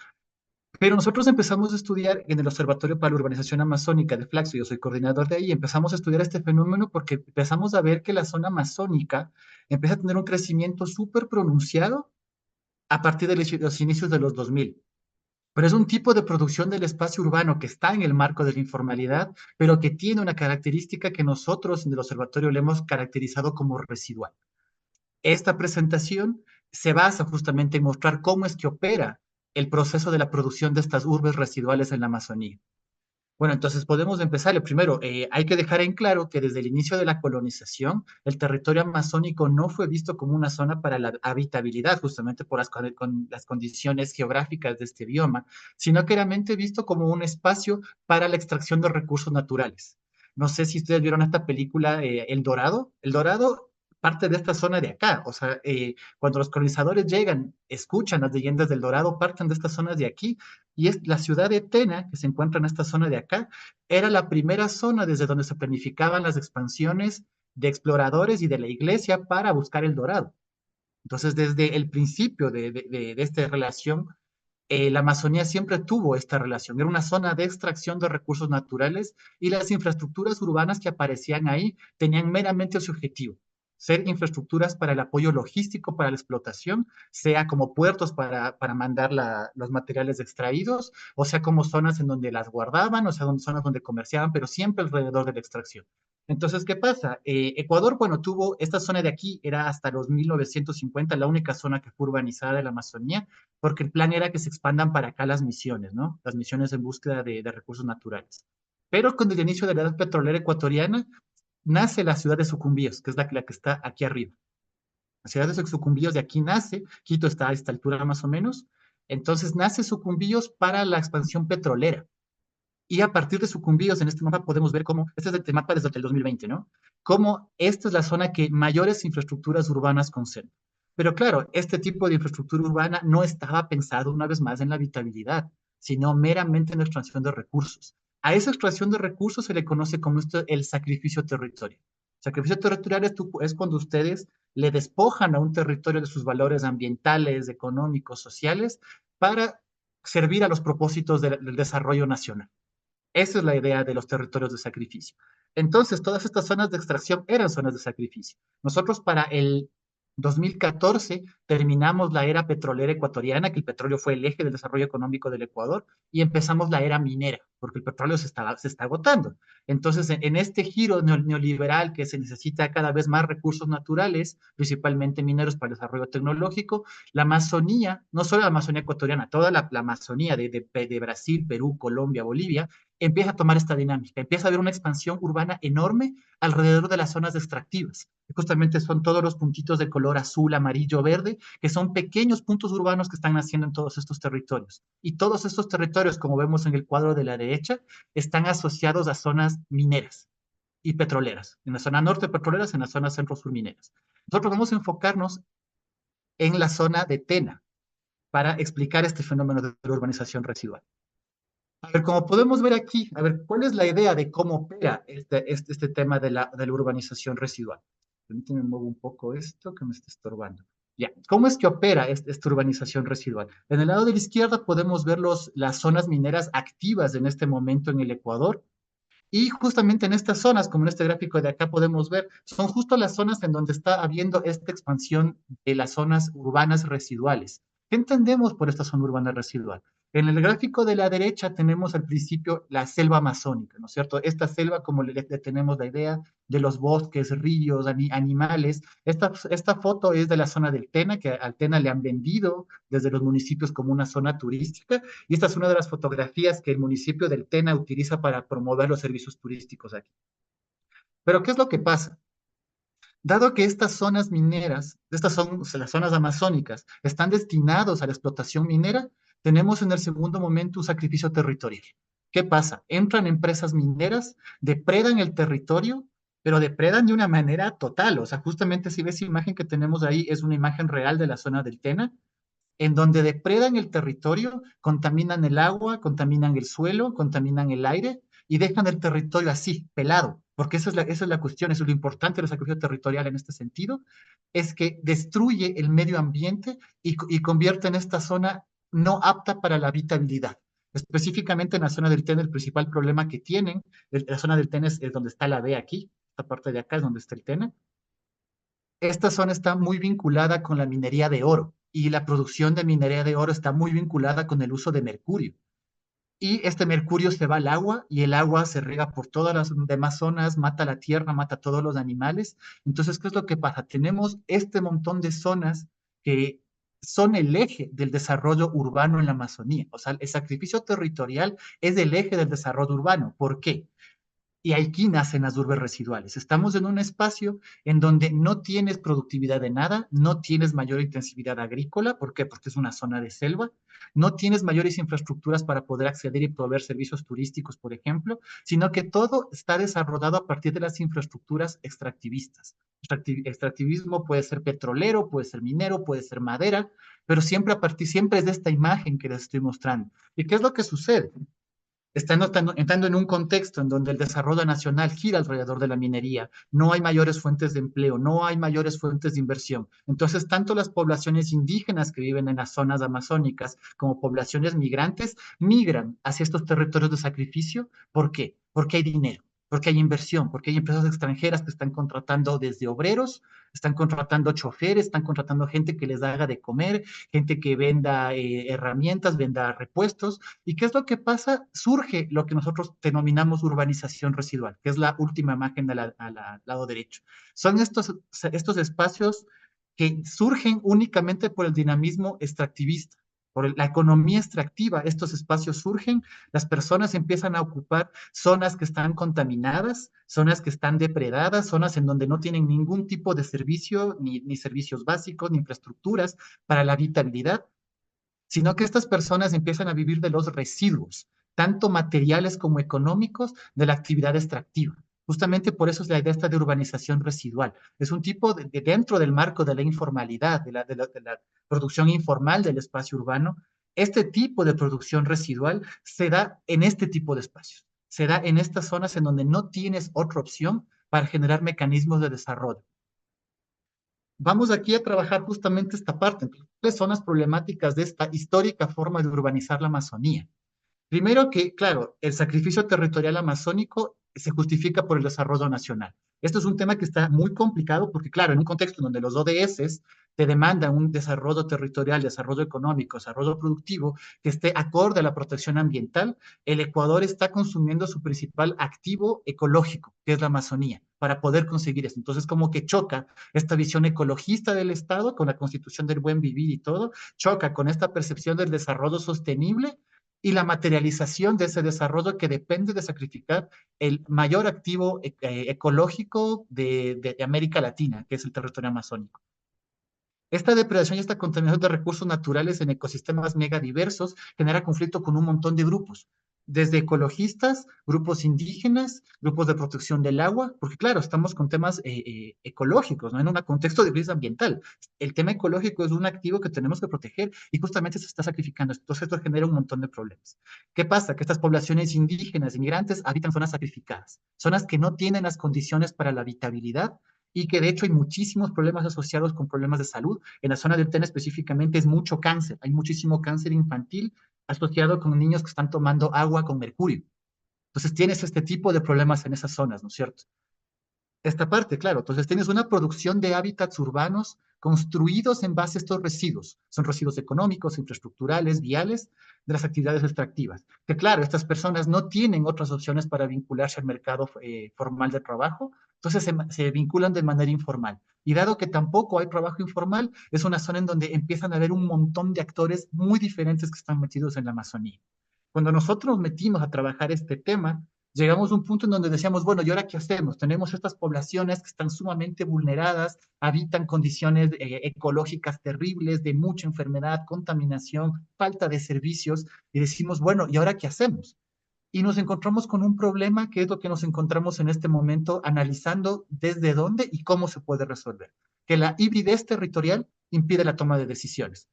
Pero nosotros empezamos a estudiar en el Observatorio para la Urbanización Amazónica de Flaxo, yo soy coordinador de ahí, y empezamos a estudiar este fenómeno porque empezamos a ver que la zona amazónica empieza a tener un crecimiento súper pronunciado a partir de los inicios de los 2000. Pero es un tipo de producción del espacio urbano que está en el marco de la informalidad, pero que tiene una característica que nosotros en el observatorio le hemos caracterizado como residual. Esta presentación se basa justamente en mostrar cómo es que opera el proceso de la producción de estas urbes residuales en la Amazonía. Bueno, entonces podemos empezar. Primero, hay que dejar en claro que desde el inicio de la colonización, el territorio amazónico no fue visto como una zona para la habitabilidad, justamente por las condiciones geográficas de este bioma, sino que era visto como un espacio para la extracción de recursos naturales. No sé si ustedes vieron esta película, El Dorado. El Dorado parte de esta zona de acá, o sea, cuando los colonizadores llegan, escuchan las leyendas del Dorado, parten de estas zonas de aquí, y es la ciudad de Tena, que se encuentra en esta zona de acá, era la primera zona desde donde se planificaban las expansiones de exploradores y de la iglesia para buscar el dorado. Entonces, desde el principio de esta relación, la Amazonía siempre tuvo esta relación. Era una zona de extracción de recursos naturales y las infraestructuras urbanas que aparecían ahí tenían meramente ese objetivo: ser infraestructuras para el apoyo logístico, para la explotación, sea como puertos para mandar los materiales extraídos, o sea como zonas en donde las guardaban, o sea zonas donde comerciaban, pero siempre alrededor de la extracción. Entonces, ¿qué pasa? Ecuador, bueno, tuvo esta zona de aquí, era hasta los 1950 la única zona que fue urbanizada de la Amazonía, porque el plan era que se expandan para acá las misiones, ¿no? Las misiones en búsqueda de recursos naturales. Pero con el inicio de la edad petrolera ecuatoriana, nace la ciudad de Sucumbíos, que es la que está aquí arriba. La ciudad de Sucumbíos de aquí nace, Quito está a esta altura más o menos, entonces nace Sucumbíos para la expansión petrolera. Y a partir de Sucumbíos, en este mapa podemos ver cómo, este es el mapa desde el 2020, ¿no? Cómo esta es la zona que mayores infraestructuras urbanas concentra. Pero claro, este tipo de infraestructura urbana no estaba pensado una vez más en la habitabilidad, sino meramente en la extracción de recursos. A esa extracción de recursos se le conoce como el sacrificio territorial. Sacrificio territorial es cuando ustedes le despojan a un territorio de sus valores ambientales, económicos, sociales, para servir a los propósitos del desarrollo nacional. Esa es la idea de los territorios de sacrificio. Entonces, todas estas zonas de extracción eran zonas de sacrificio. Nosotros, para 2014 terminamos la era petrolera ecuatoriana, que el petróleo fue el eje del desarrollo económico del Ecuador, y empezamos la era minera, porque el petróleo se está agotando. Entonces, en este giro neoliberal que se necesita cada vez más recursos naturales, principalmente mineros para el desarrollo tecnológico, la Amazonía, no solo la Amazonía ecuatoriana, toda la Amazonía de Brasil, Perú, Colombia, Bolivia, empieza a tomar esta dinámica, empieza a haber una expansión urbana enorme alrededor de las zonas extractivas. Justamente son todos los puntitos de color azul, amarillo, verde, que son pequeños puntos urbanos que están naciendo en todos estos territorios. Y todos estos territorios, como vemos en el cuadro de la derecha, están asociados a zonas mineras y petroleras. En la zona norte petroleras, en la zona centro-sur mineras. Nosotros vamos a enfocarnos en la zona de Tena para explicar este fenómeno de la urbanización residual. A ver, como podemos ver aquí, a ver, ¿cuál es la idea de cómo opera este tema de la urbanización residual? Permíteme mover un poco esto que me está estorbando. Ya, ¿cómo es que opera esta urbanización residual? En el lado de la izquierda podemos ver las zonas mineras activas en este momento en el Ecuador, y justamente en estas zonas, como en este gráfico de acá podemos ver, son justo las zonas en donde está habiendo esta expansión de las zonas urbanas residuales. ¿Qué entendemos por esta zona urbana residual? En el gráfico de la derecha tenemos al principio la selva amazónica, ¿no es cierto? Esta selva, como le tenemos la idea de los bosques, ríos, animales. Esta foto es de la zona del Tena, que al Tena le han vendido desde los municipios como una zona turística, y esta es una de las fotografías que el municipio del Tena utiliza para promover los servicios turísticos aquí. Pero ¿qué es lo que pasa? Dado que estas zonas mineras, estas son las zonas amazónicas, están destinados a la explotación minera, tenemos en el segundo momento un sacrificio territorial. ¿Qué pasa? Entran empresas mineras, depredan el territorio, pero depredan de una manera total. O sea, justamente si ves la imagen que tenemos ahí, es una imagen real de la zona del Tena, en donde depredan el territorio, contaminan el agua, contaminan el suelo, contaminan el aire y dejan el territorio así, pelado, porque esa es la cuestión, eso es lo importante del sacrificio territorial en este sentido, es que destruye el medio ambiente y convierte en esta zona no apta para la habitabilidad. Específicamente en la zona del Tena, el principal problema que tienen, la zona del Tena es donde está la B aquí, esta parte de acá es donde está el Tena. Esta zona está muy vinculada con la minería de oro y la producción de minería de oro está muy vinculada con el uso de mercurio. Y este mercurio se va al agua y el agua se riega por todas las demás zonas, mata la tierra, mata a todos los animales. Entonces, ¿qué es lo que pasa? Tenemos este montón de zonas que son el eje del desarrollo urbano en la Amazonía. O sea, el sacrificio territorial es el eje del desarrollo urbano. ¿Por qué? Y aquí nacen las urbes residuales. Estamos en un espacio en donde no tienes productividad de nada, no tienes mayor intensividad agrícola. ¿Por qué? Porque es una zona de selva. No tienes mayores infraestructuras para poder acceder y proveer servicios turísticos, por ejemplo, sino que todo está desarrollado a partir de las infraestructuras extractivistas. Extractivismo puede ser petrolero, puede ser minero, puede ser madera, pero siempre es de esta imagen que les estoy mostrando. ¿Y qué es lo que sucede? Están entrando en un contexto en donde el desarrollo nacional gira alrededor de la minería, no hay mayores fuentes de empleo, no hay mayores fuentes de inversión. Entonces, tanto las poblaciones indígenas que viven en las zonas amazónicas como poblaciones migrantes migran hacia estos territorios de sacrificio. ¿Por qué? Porque hay dinero, porque hay inversión, porque hay empresas extranjeras que están contratando desde obreros, están contratando choferes, están contratando gente que les haga de comer, gente que venda herramientas, venda repuestos. ¿Y qué es lo que pasa? Surge lo que nosotros denominamos urbanización residual, que es la última imagen al lado derecho. Son estos espacios que surgen únicamente por el dinamismo extractivista, por la economía extractiva. Estos espacios surgen, las personas empiezan a ocupar zonas que están contaminadas, zonas que están depredadas, zonas en donde no tienen ningún tipo de servicio, ni servicios básicos, ni infraestructuras para la habitabilidad, sino que estas personas empiezan a vivir de los residuos, tanto materiales como económicos, de la actividad extractiva. Justamente por eso es la idea esta de urbanización residual. Es un tipo dentro del marco de la informalidad, de la producción informal del espacio urbano. Este tipo de producción residual se da en este tipo de espacios. Se da en estas zonas en donde no tienes otra opción para generar mecanismos de desarrollo. Vamos aquí a trabajar justamente esta parte. ¿Cuáles son las problemáticas de esta histórica forma de urbanizar la Amazonía? Primero que, claro, el sacrificio territorial amazónico se justifica por el desarrollo nacional. Esto es un tema que está muy complicado porque, claro, en un contexto donde los ODS te demandan un desarrollo territorial, desarrollo económico, desarrollo productivo que esté acorde a la protección ambiental, el Ecuador está consumiendo su principal activo ecológico, que es la Amazonía, para poder conseguir eso. Entonces, como que choca esta visión ecologista del Estado con la constitución del buen vivir y todo, choca con esta percepción del desarrollo sostenible y la materialización de ese desarrollo que depende de sacrificar el mayor activo ecológico de América Latina, que es el territorio amazónico. Esta depredación y esta contaminación de recursos naturales en ecosistemas megadiversos genera conflicto con un montón de grupos, desde ecologistas, grupos indígenas, grupos de protección del agua, porque claro, estamos con temas ecológicos, ¿no? En un contexto de crisis ambiental. El tema ecológico es un activo que tenemos que proteger y justamente se está sacrificando. Entonces esto genera un montón de problemas. ¿Qué pasa? Que estas poblaciones indígenas, inmigrantes, habitan zonas sacrificadas, zonas que no tienen las condiciones para la habitabilidad y que de hecho hay muchísimos problemas asociados con problemas de salud. En la zona del Tena específicamente es mucho cáncer, hay muchísimo cáncer infantil asociado con niños que están tomando agua con mercurio. Entonces tienes este tipo de problemas en esas zonas, ¿no es cierto? Esta parte, claro, entonces tienes una producción de hábitats urbanos construidos en base a estos residuos. Son residuos económicos, infraestructurales, viales, de las actividades extractivas. Que claro, estas personas no tienen otras opciones para vincularse al mercado formal de trabajo, entonces se vinculan de manera informal. Y dado que tampoco hay trabajo informal, es una zona en donde empiezan a haber un montón de actores muy diferentes que están metidos en la Amazonía. Cuando nosotros nos metimos a trabajar este tema, llegamos a un punto en donde decíamos, bueno, ¿y ahora qué hacemos? Tenemos estas poblaciones que están sumamente vulneradas, habitan condiciones ecológicas terribles, de mucha enfermedad, contaminación, falta de servicios, y decimos, bueno, ¿y ahora qué hacemos? Y nos encontramos con un problema que es lo que nos encontramos en este momento analizando desde dónde y cómo se puede resolver, que la hibridez territorial impide la toma de decisiones.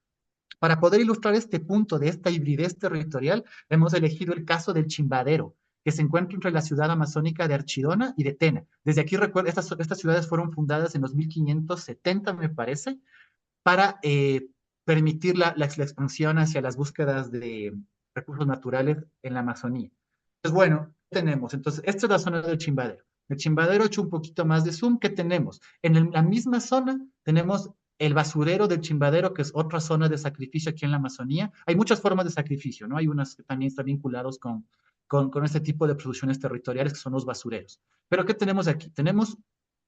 Para poder ilustrar este punto de esta hibridez territorial, hemos elegido el caso del Chimbadero, que se encuentra entre la ciudad amazónica de Archidona y de Tena. Desde aquí recuerdo, estas ciudades fueron fundadas en los 1570, me parece, para permitir la expansión hacia las búsquedas de recursos naturales en la Amazonía. Pues bueno, tenemos, entonces, esta es la zona del Chimbadero. El Chimbadero, hecho un poquito más de zoom, ¿qué tenemos? En la misma zona tenemos el basurero del Chimbadero, que es otra zona de sacrificio aquí en la Amazonía. Hay muchas formas de sacrificio, ¿no? Hay unas que también están vinculados con este tipo de producciones territoriales, que son los basureros. Pero ¿qué tenemos aquí? Tenemos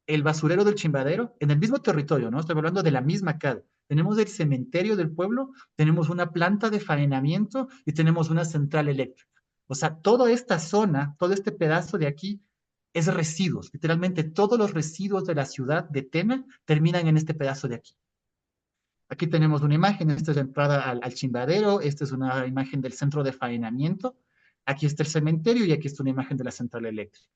el basurero del Chimbadero en el mismo territorio, ¿no? Estoy hablando de la misma calle. Tenemos el cementerio del pueblo, tenemos una planta de faenamiento y tenemos una central eléctrica. O sea, toda esta zona, todo este pedazo de aquí es residuos. Literalmente todos los residuos de la ciudad de Tena terminan en este pedazo de aquí. Aquí tenemos una imagen, esta es la entrada al Chimbadero, esta es una imagen del centro de faenamiento, aquí está el cementerio y aquí está una imagen de la central eléctrica.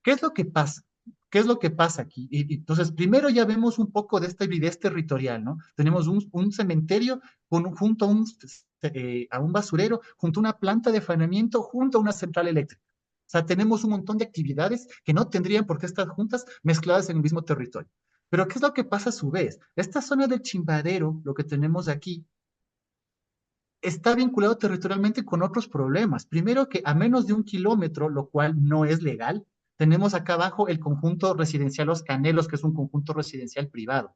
¿Qué es lo que pasa? ¿Qué es lo que pasa aquí? Entonces, primero ya vemos un poco de esta hibridez territorial, ¿no? Tenemos un cementerio junto a un basurero, junto a una planta de faenamiento, junto a una central eléctrica. O sea, tenemos un montón de actividades que no tendrían por qué estar juntas, mezcladas en el mismo territorio. Pero ¿qué es lo que pasa a su vez? Esta zona del Chimbadero, lo que tenemos aquí, está vinculado territorialmente con otros problemas. Primero que a menos de 1 kilómetro, lo cual no es legal, tenemos acá abajo el conjunto residencial Los Canelos, que es un conjunto residencial privado.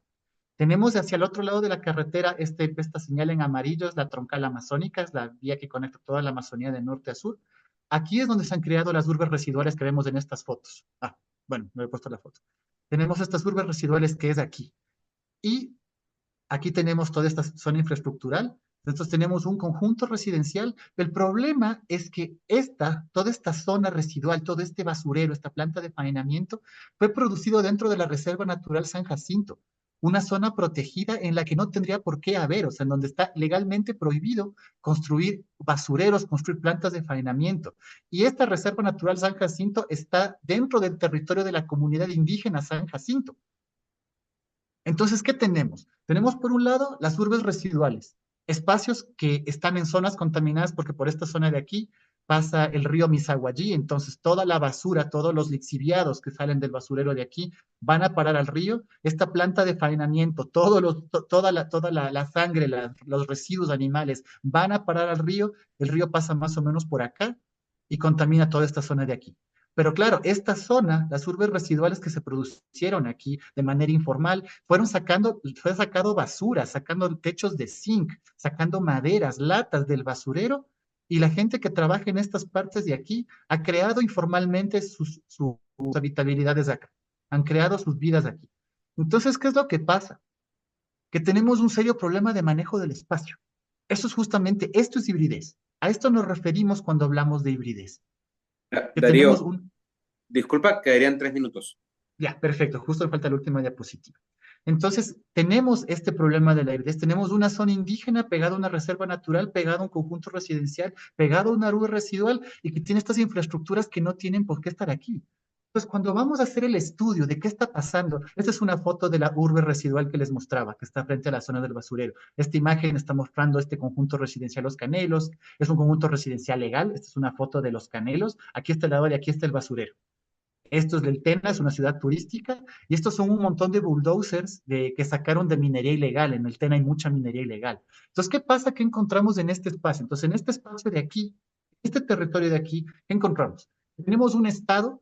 Tenemos hacia el otro lado de la carretera, esta señal en amarillo es la troncal amazónica, es la vía que conecta toda la Amazonía de norte a sur. Aquí es donde se han creado las urbes residuales que vemos en estas fotos. Bueno, no he puesto la foto. Tenemos estas urbes residuales que es aquí. Y aquí tenemos toda esta zona infraestructural. Entonces tenemos un conjunto residencial. El problema es que toda esta zona residual, todo este basurero, esta planta de faenamiento, fue producido dentro de la Reserva Natural San Jacinto, una zona protegida en la que no tendría por qué haber, o sea, en donde está legalmente prohibido construir basureros, construir plantas de faenamiento. Y esta Reserva Natural San Jacinto está dentro del territorio de la comunidad indígena San Jacinto. Entonces, ¿qué tenemos? Tenemos por un lado las urbes residuales, espacios que están en zonas contaminadas porque por esta zona de aquí pasa el río Misaguallí, entonces toda la basura, todos los lixiviados que salen del basurero de aquí van a parar al río. Esta planta de faenamiento, toda la sangre, los residuos animales van a parar al río, el río pasa más o menos por acá y contamina toda esta zona de aquí. Pero claro, esta zona, las urbes residuales que se producieron aquí de manera informal, fue sacado basura, sacando techos de zinc, sacando maderas, latas del basurero, y la gente que trabaja en estas partes de aquí ha creado informalmente sus habitabilidades acá, han creado sus vidas aquí. Entonces, ¿qué es lo que pasa? Que tenemos un serio problema de manejo del espacio. Eso es justamente, esto es hibridez. A esto nos referimos cuando hablamos de hibridez. Que tenemos Darío, un, disculpa, quedarían 3 minutos. Ya, perfecto, justo me falta la última diapositiva. Entonces, tenemos este problema de la hibridez, tenemos una zona indígena pegada a una reserva natural, pegada a un conjunto residencial, pegada a una urbe residual y que tiene estas infraestructuras que no tienen por qué estar aquí. Entonces, cuando vamos a hacer el estudio de qué está pasando, esta es una foto de la urbe residual que les mostraba, que está frente a la zona del basurero. Esta imagen está mostrando este conjunto residencial Los Canelos, es un conjunto residencial legal, esta es una foto de Los Canelos, aquí está el lado y aquí está el basurero. Esto es del Tena, es una ciudad turística, y estos son un montón de bulldozers que sacaron de minería ilegal. En el Tena hay mucha minería ilegal. Entonces, ¿qué pasa? ¿Qué encontramos en este espacio? Entonces, en este espacio de aquí, este territorio de aquí, ¿qué encontramos? Tenemos un estado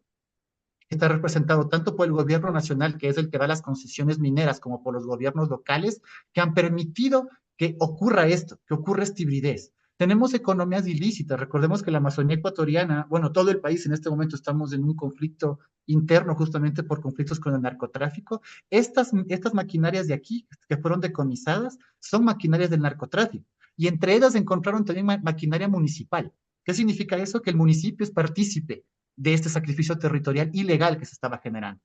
que está representado tanto por el gobierno nacional, que es el que da las concesiones mineras, como por los gobiernos locales, que han permitido que ocurra esto, que ocurra esta hibridez. Tenemos economías ilícitas. Recordemos que la Amazonía ecuatoriana, bueno, todo el país en este momento estamos en un conflicto interno justamente por conflictos con el narcotráfico. Estas maquinarias de aquí, que fueron decomisadas, son maquinarias del narcotráfico. Y entre ellas encontraron también maquinaria municipal. ¿Qué significa eso? Que el municipio es partícipe de este sacrificio territorial ilegal que se estaba generando.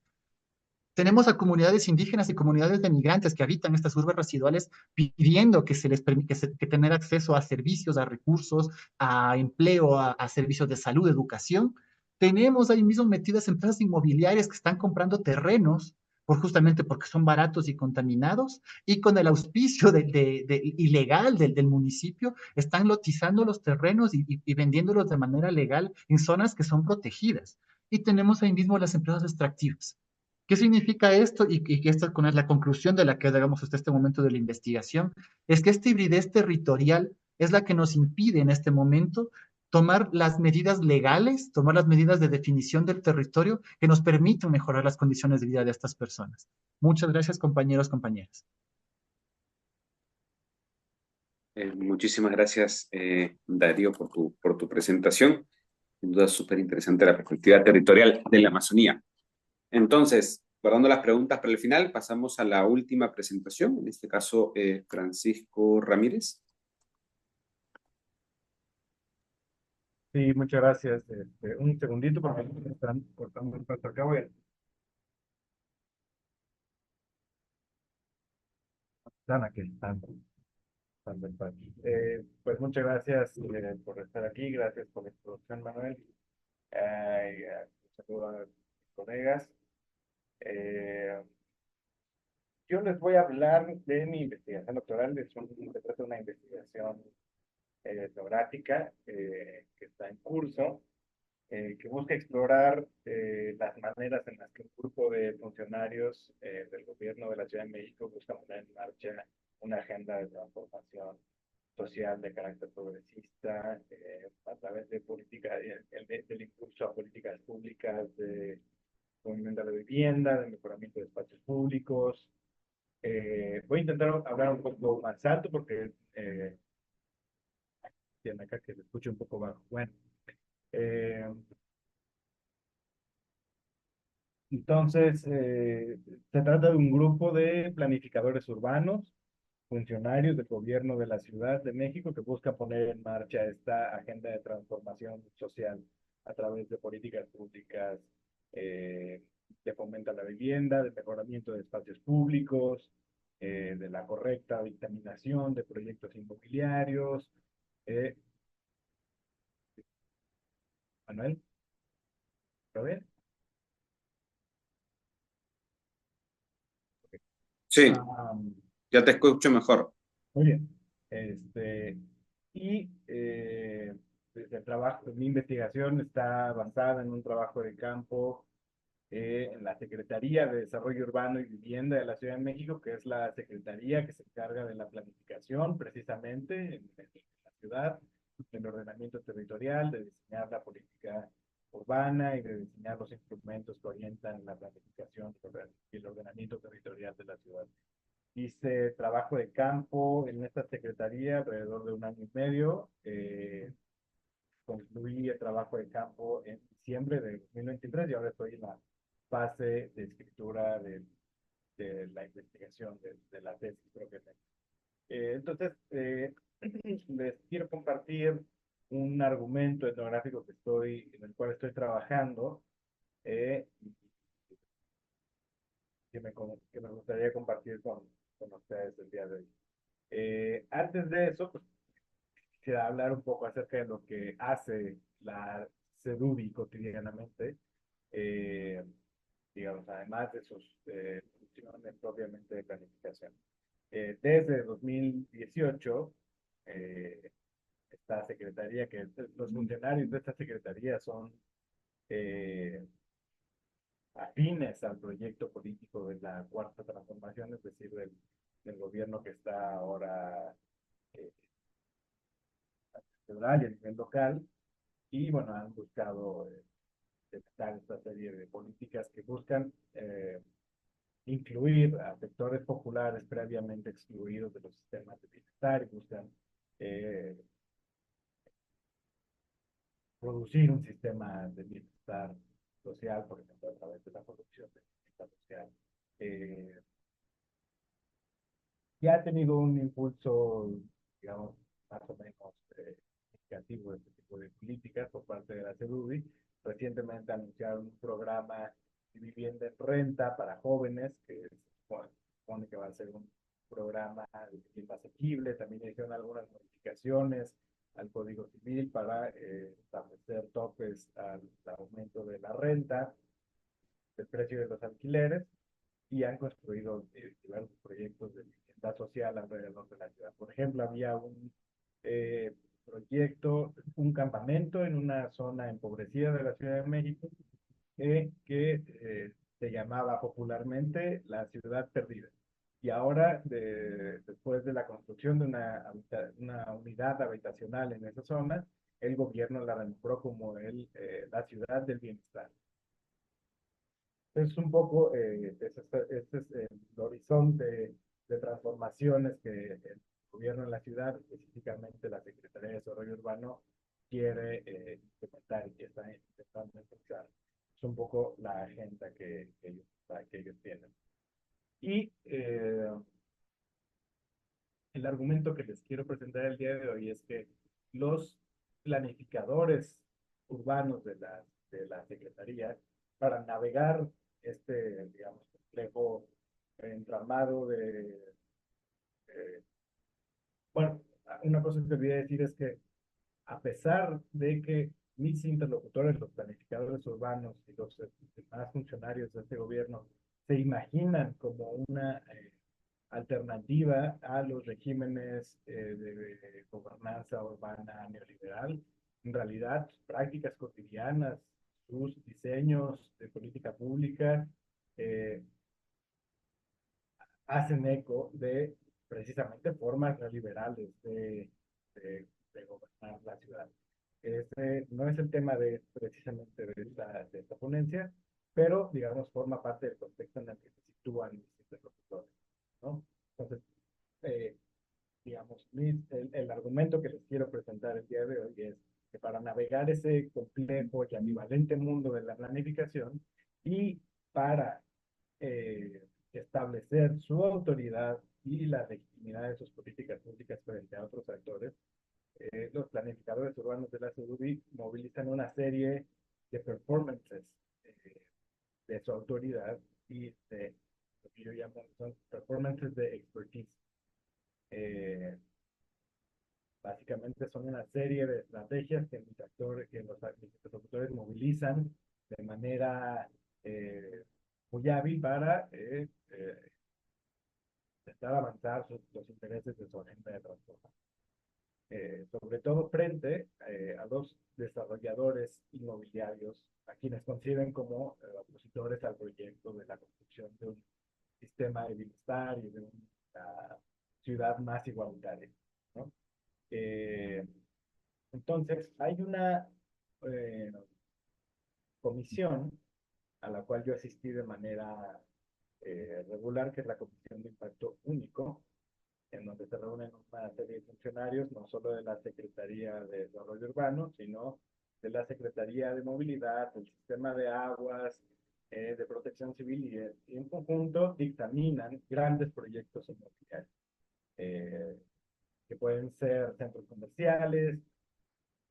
Tenemos a comunidades indígenas y comunidades de migrantes que habitan estas urbes residuales pidiendo que se les permita que tener acceso a servicios, a recursos, a empleo, a servicios de salud, educación. Tenemos ahí mismo metidas empresas inmobiliarias que están comprando terrenos justamente porque son baratos y contaminados, y con el auspicio ilegal del municipio, están lotizando los terrenos y vendiéndolos de manera legal en zonas que son protegidas. Y tenemos ahí mismo las empresas extractivas. ¿Qué significa esto? Y que esta es la conclusión de la que llegamos hasta este momento de la investigación, es que esta hibridez territorial es la que nos impide en este momento tomar las medidas legales, tomar las medidas de definición del territorio que nos permitan mejorar las condiciones de vida de estas personas. Muchas gracias, compañeros, compañeras. Muchísimas gracias, Darío, por tu presentación. Sin duda, súper interesante la perspectiva territorial de la Amazonía. Entonces, guardando las preguntas para el final, pasamos a la última presentación, en este caso, Francisco Ramírez. Sí, muchas gracias. Un segundito porque me están cortando el paso acá. Están aquí, están del paso. Pues muchas gracias por estar aquí. Gracias por la introducción, Manuel. Un saludo a mis colegas. Eh, yo les voy a hablar de mi investigación doctoral. Se trata de una investigación etnográfica que está en curso. Que busca explorar las maneras en las que un grupo de funcionarios del gobierno de la Ciudad de México busca poner en marcha una agenda de transformación social de carácter progresista a través de política, del impulso a políticas públicas de movimiento a la vivienda, de mejoramiento de espacios públicos. Voy a intentar hablar un poco más alto porque tiene acá que se escuche un poco bajo. Bueno. Entonces, se trata de un grupo de planificadores urbanos, funcionarios del gobierno de la Ciudad de México que busca poner en marcha esta agenda de transformación social a través de políticas públicas de fomento a la vivienda, de mejoramiento de espacios públicos, de la correcta dictaminación de proyectos inmobiliarios. Manuel, ¿lo ves? Sí, Ah, ya te escucho mejor. Muy bien. Desde el trabajo, mi investigación está basada en un trabajo de campo en la Secretaría de Desarrollo Urbano y Vivienda de la Ciudad de México, que es la secretaría que se encarga de la planificación precisamente en la ciudad, del ordenamiento territorial, de diseñar la política urbana y de diseñar los instrumentos que orientan la planificación y el ordenamiento territorial de la ciudad. Hice trabajo de campo en esta secretaría alrededor de 1 año y medio. Concluí el trabajo de campo en diciembre de 2023 y ahora estoy en la fase de escritura de la investigación de la tesis propiamente. Entonces, les quiero compartir un argumento etnográfico en el cual estoy trabajando, y que me gustaría compartir con ustedes el día de hoy. Antes de eso, pues, quisiera hablar un poco acerca de lo que hace la CEDUBI cotidianamente, eh, digamos, además de sus funciones propiamente de planificación. Desde 2018, eh, esta secretaría, los funcionarios de esta secretaría son eh, afines al proyecto político de la Cuarta Transformación, es decir, del gobierno que está ahora eh, federal y a nivel local, y bueno, han buscado detectar esta serie de políticas que buscan incluir a sectores populares previamente excluidos de los sistemas de bienestar y buscan eh, producir un sistema de bienestar social, por ejemplo, a través de la producción de bienestar social. Eh, ya ha tenido un impulso, digamos, más o menos significativo de este tipo de políticas por parte de la CEDUBI. Recientemente anunciaron un programa de vivienda en renta para jóvenes, que se supone que va a ser un programa de vivienda asequible. También hicieron algunas modificaciones al Código Civil para establecer topes al aumento de la renta, del precio de los alquileres, y han construido diversos proyectos de vivienda social alrededor de la ciudad. Por ejemplo, había un proyecto, un campamento en una zona empobrecida de la Ciudad de México, que se llamaba popularmente la Ciudad Perdida. Y ahora, después de la construcción de una unidad habitacional en esa zona, el gobierno la renombró como la Ciudad del Bienestar. Es un poco, este es el horizonte de transformaciones que el gobierno de la ciudad, específicamente la Secretaría de Desarrollo Urbano, quiere implementar y que está intentando impulsar. Es un poco la agenda que ellos tienen. Y el argumento que les quiero presentar el día de hoy es que los planificadores urbanos de la Secretaría, para navegar digamos, complejo entramado eh, bueno, una cosa que olvidé decir es que a pesar de que mis interlocutores, los planificadores urbanos y los demás funcionarios de este gobierno, se imaginan como una alternativa a los regímenes de gobernanza urbana neoliberal, en realidad prácticas cotidianas, sus diseños de política pública, eh, hacen eco de precisamente formas neoliberales de gobernar la ciudad. Este no es el tema precisamente de esta ponencia, pero digamos forma parte del contexto en el que se sitúan mis interlocutores, ¿no? Entonces, eh, digamos, el argumento que les quiero presentar el día de hoy es que para navegar ese complejo y ambivalente mundo de la planificación y para establecer su autoridad y la legitimidad de sus políticas públicas frente a otros actores, los planificadores urbanos de la CEDUBI movilizan una serie de performances eh, de su autoridad y de lo que yo llamo son performances de expertise. Eh, Básicamente son una serie de estrategias que los interlocutores movilizan de manera muy hábil para intentar avanzar los intereses de su agenda de transformación. Sobre todo frente a los desarrolladores inmobiliarios, a quienes conciben como opositores al proyecto de la construcción de un sistema de bienestar y de una ciudad más igualitaria, ¿no? Entonces, hay una comisión a la cual yo asistí de manera regular, que es la Comisión de Impacto Único, en donde se reúnen una serie de funcionarios, no solo de la Secretaría de Desarrollo Urbano, sino de la Secretaría de Movilidad, del Sistema de Aguas, de Protección Civil, y en conjunto dictaminan grandes proyectos inmobiliarios, eh, que pueden ser centros comerciales,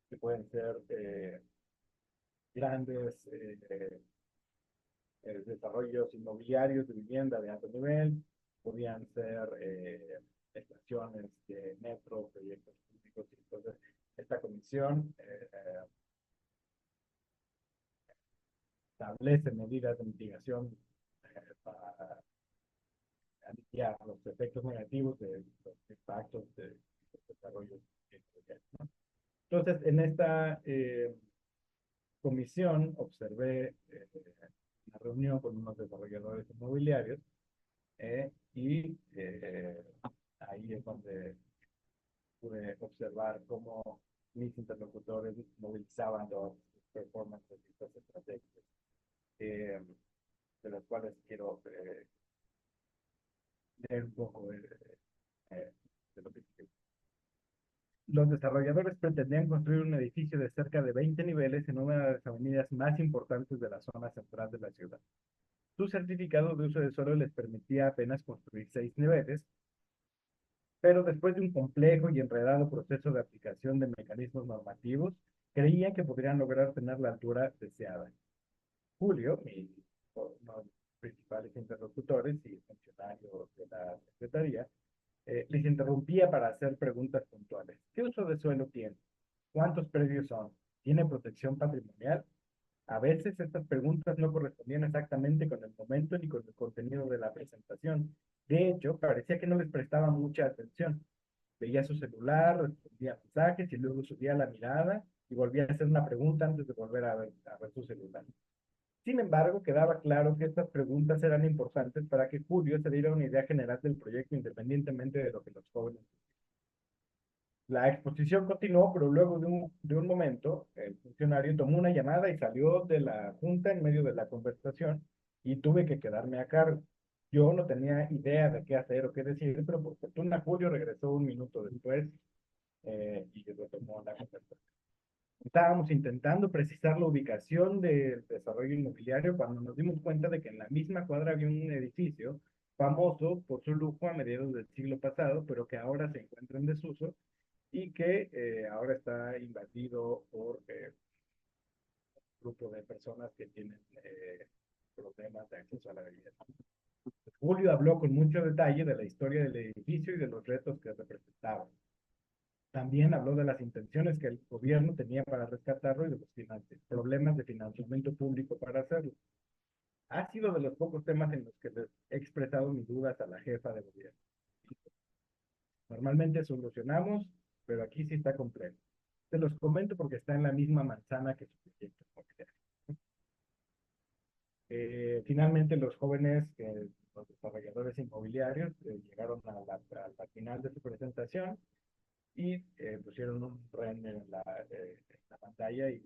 que pueden ser grandes desarrollos inmobiliarios de vivienda de alto nivel, podían ser estaciones de metro, proyectos públicos. Y entonces, esta comisión establece medidas de mitigación para aliviar los efectos negativos de los impactos de los desarrollos, ¿no? Entonces, en esta comisión observé una reunión con unos desarrolladores inmobiliarios, y ahí es donde pude observar cómo mis interlocutores movilizaban los performances y estas estrategias, de las cuales quiero leer un poco de lo que quiero. Los desarrolladores pretendían construir un edificio de cerca de 20 niveles en una de las avenidas más importantes de la zona central de la ciudad. Su certificado de uso de suelo les permitía apenas construir 6 niveles, pero después de un complejo y enredado proceso de aplicación de mecanismos normativos, creían que podrían lograr tener la altura deseada. Julio, uno de los principales interlocutores y funcionario de la Secretaría, les interrumpía para hacer preguntas puntuales. ¿Qué uso de suelo tiene? ¿Cuántos predios son? ¿Tiene protección patrimonial? A veces estas preguntas no correspondían exactamente con el momento ni con el contenido de la presentación. De hecho, parecía que no les prestaba mucha atención. Veía su celular, respondía mensajes y luego subía la mirada y volvía a hacer una pregunta antes de volver a ver su celular. Sin embargo, quedaba claro que estas preguntas eran importantes para que Julio se diera una idea general del proyecto independientemente de lo que los jóvenes. La exposición continuó, pero luego de un momento, el funcionario tomó una llamada y salió de la junta en medio de la conversación y tuve que quedarme a cargo. Yo no tenía idea de qué hacer o qué decir, pero por fortuna Julio regresó un minuto después y retomó la conversación. Estábamos intentando precisar la ubicación del desarrollo inmobiliario cuando nos dimos cuenta de que en la misma cuadra había un edificio famoso por su lujo a mediados del siglo pasado, pero que ahora se encuentra en desuso y que ahora está invadido por un grupo de personas que tienen problemas de acceso a la vivienda. Julio habló con mucho detalle de la historia del edificio y de los retos que representaba. También habló de las intenciones que el gobierno tenía para rescatarlo y de los problemas de financiamiento público para hacerlo. Ha sido de los pocos temas en los que les he expresado mis dudas a la jefa de gobierno. Normalmente solucionamos, pero aquí sí está complejo. Se los comento porque está en la misma manzana que su proyecto. Finalmente, los jóvenes, los desarrolladores inmobiliarios, llegaron al final de su presentación y pusieron un render en la pantalla y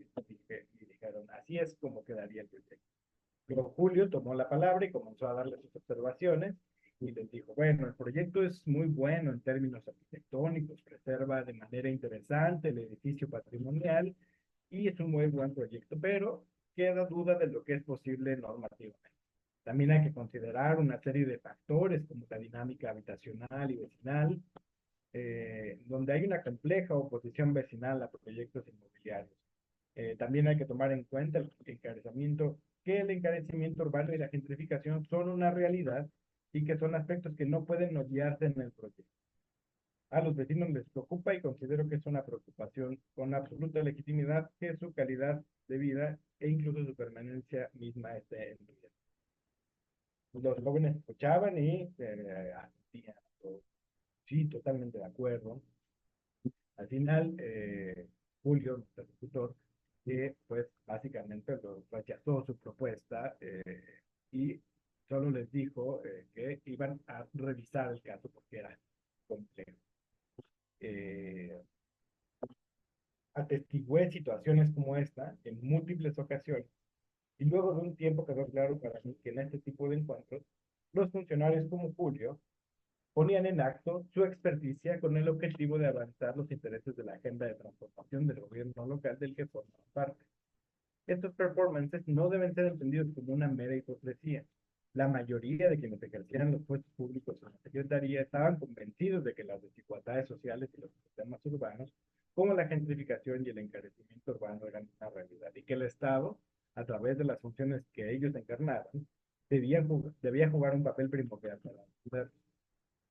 dijeron, así es como quedaría el proyecto. Pero Julio tomó la palabra y comenzó a darle sus observaciones y les dijo, bueno, el proyecto es muy bueno en términos arquitectónicos, preserva de manera interesante el edificio patrimonial y es un muy buen proyecto, pero queda duda de lo que es posible normativamente. También hay que considerar una serie de factores como la dinámica habitacional y vecinal, donde hay una compleja oposición vecinal a proyectos inmobiliarios. También hay que tomar en cuenta que el encarecimiento urbano y la gentrificación son una realidad y que son aspectos que no pueden obviarse en el proyecto. A los vecinos les preocupa y considero que es una preocupación con absoluta legitimidad que su calidad de vida e incluso su permanencia misma esté en riesgo. Los jóvenes escuchaban y asistían. Sí, totalmente de acuerdo. Al final, Julio, nuestro tutor, pues básicamente rechazó su propuesta y solo les dijo que iban a revisar el caso porque era complejo. Atestigué situaciones como esta en múltiples ocasiones Y luego de un tiempo quedó claro para mí que en este tipo de encuentros, los funcionarios como Julio ponían en acto su experticia con el objetivo de avanzar los intereses de la agenda de transformación del gobierno local del que forman parte. Estos performances no deben ser entendidos como una mera hipocresía. La mayoría de quienes ejercían los puestos públicos en la Secretaría estaban convencidos de que las desigualdades sociales y los problemas urbanos, como la gentrificación y el encarecimiento urbano, eran una realidad y que el Estado, a través de las funciones que ellos encarnaban, debía jugar un papel primordial para resolver.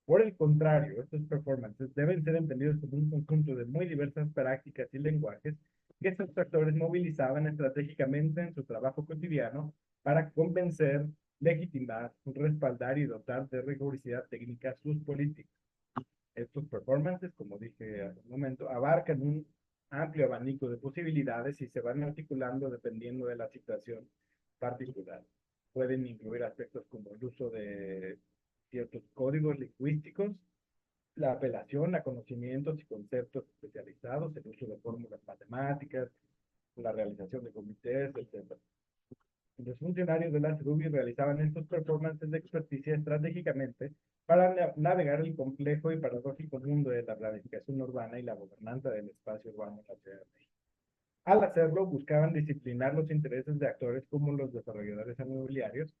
Por el contrario, estos performances deben ser entendidos como un conjunto de muy diversas prácticas y lenguajes que estos actores movilizaban estratégicamente en su trabajo cotidiano para convencer, legitimar, respaldar y dotar de rigurosidad técnica sus políticas. Estos performances, como dije hace un momento, abarcan un amplio abanico de posibilidades y se van articulando dependiendo de la situación particular. Pueden incluir aspectos como el uso de ciertos códigos lingüísticos, la apelación a conocimientos y conceptos especializados, el uso de fórmulas matemáticas, la realización de comités, etc. Los funcionarios de la SEDUBI realizaban estos performances de experticia estratégicamente para navegar el complejo y paradójico mundo de la planificación urbana y la gobernanza del espacio urbano en la Ciudad de México. Al hacerlo, buscaban disciplinar los intereses de actores como los desarrolladores inmobiliarios,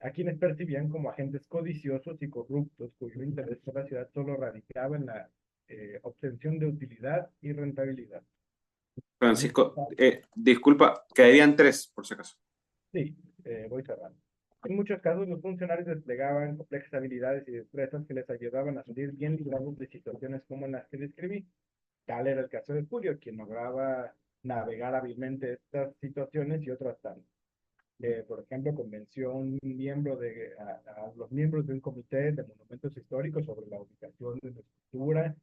a quienes percibían como agentes codiciosos y corruptos, cuyo interés por la ciudad solo radicaba en la obtención de utilidad y rentabilidad. Francisco, disculpa, quedarían tres, por si acaso. Sí, voy cerrando. En muchos casos, los funcionarios desplegaban complejas habilidades y destrezas que les ayudaban a salir bien librados de situaciones como en las que describí. Tal era el caso de Julio, quien lograba navegar hábilmente estas situaciones y otras tantas. Por ejemplo, convenció a los miembros de un comité de monumentos históricos sobre la ubicación de la estructura,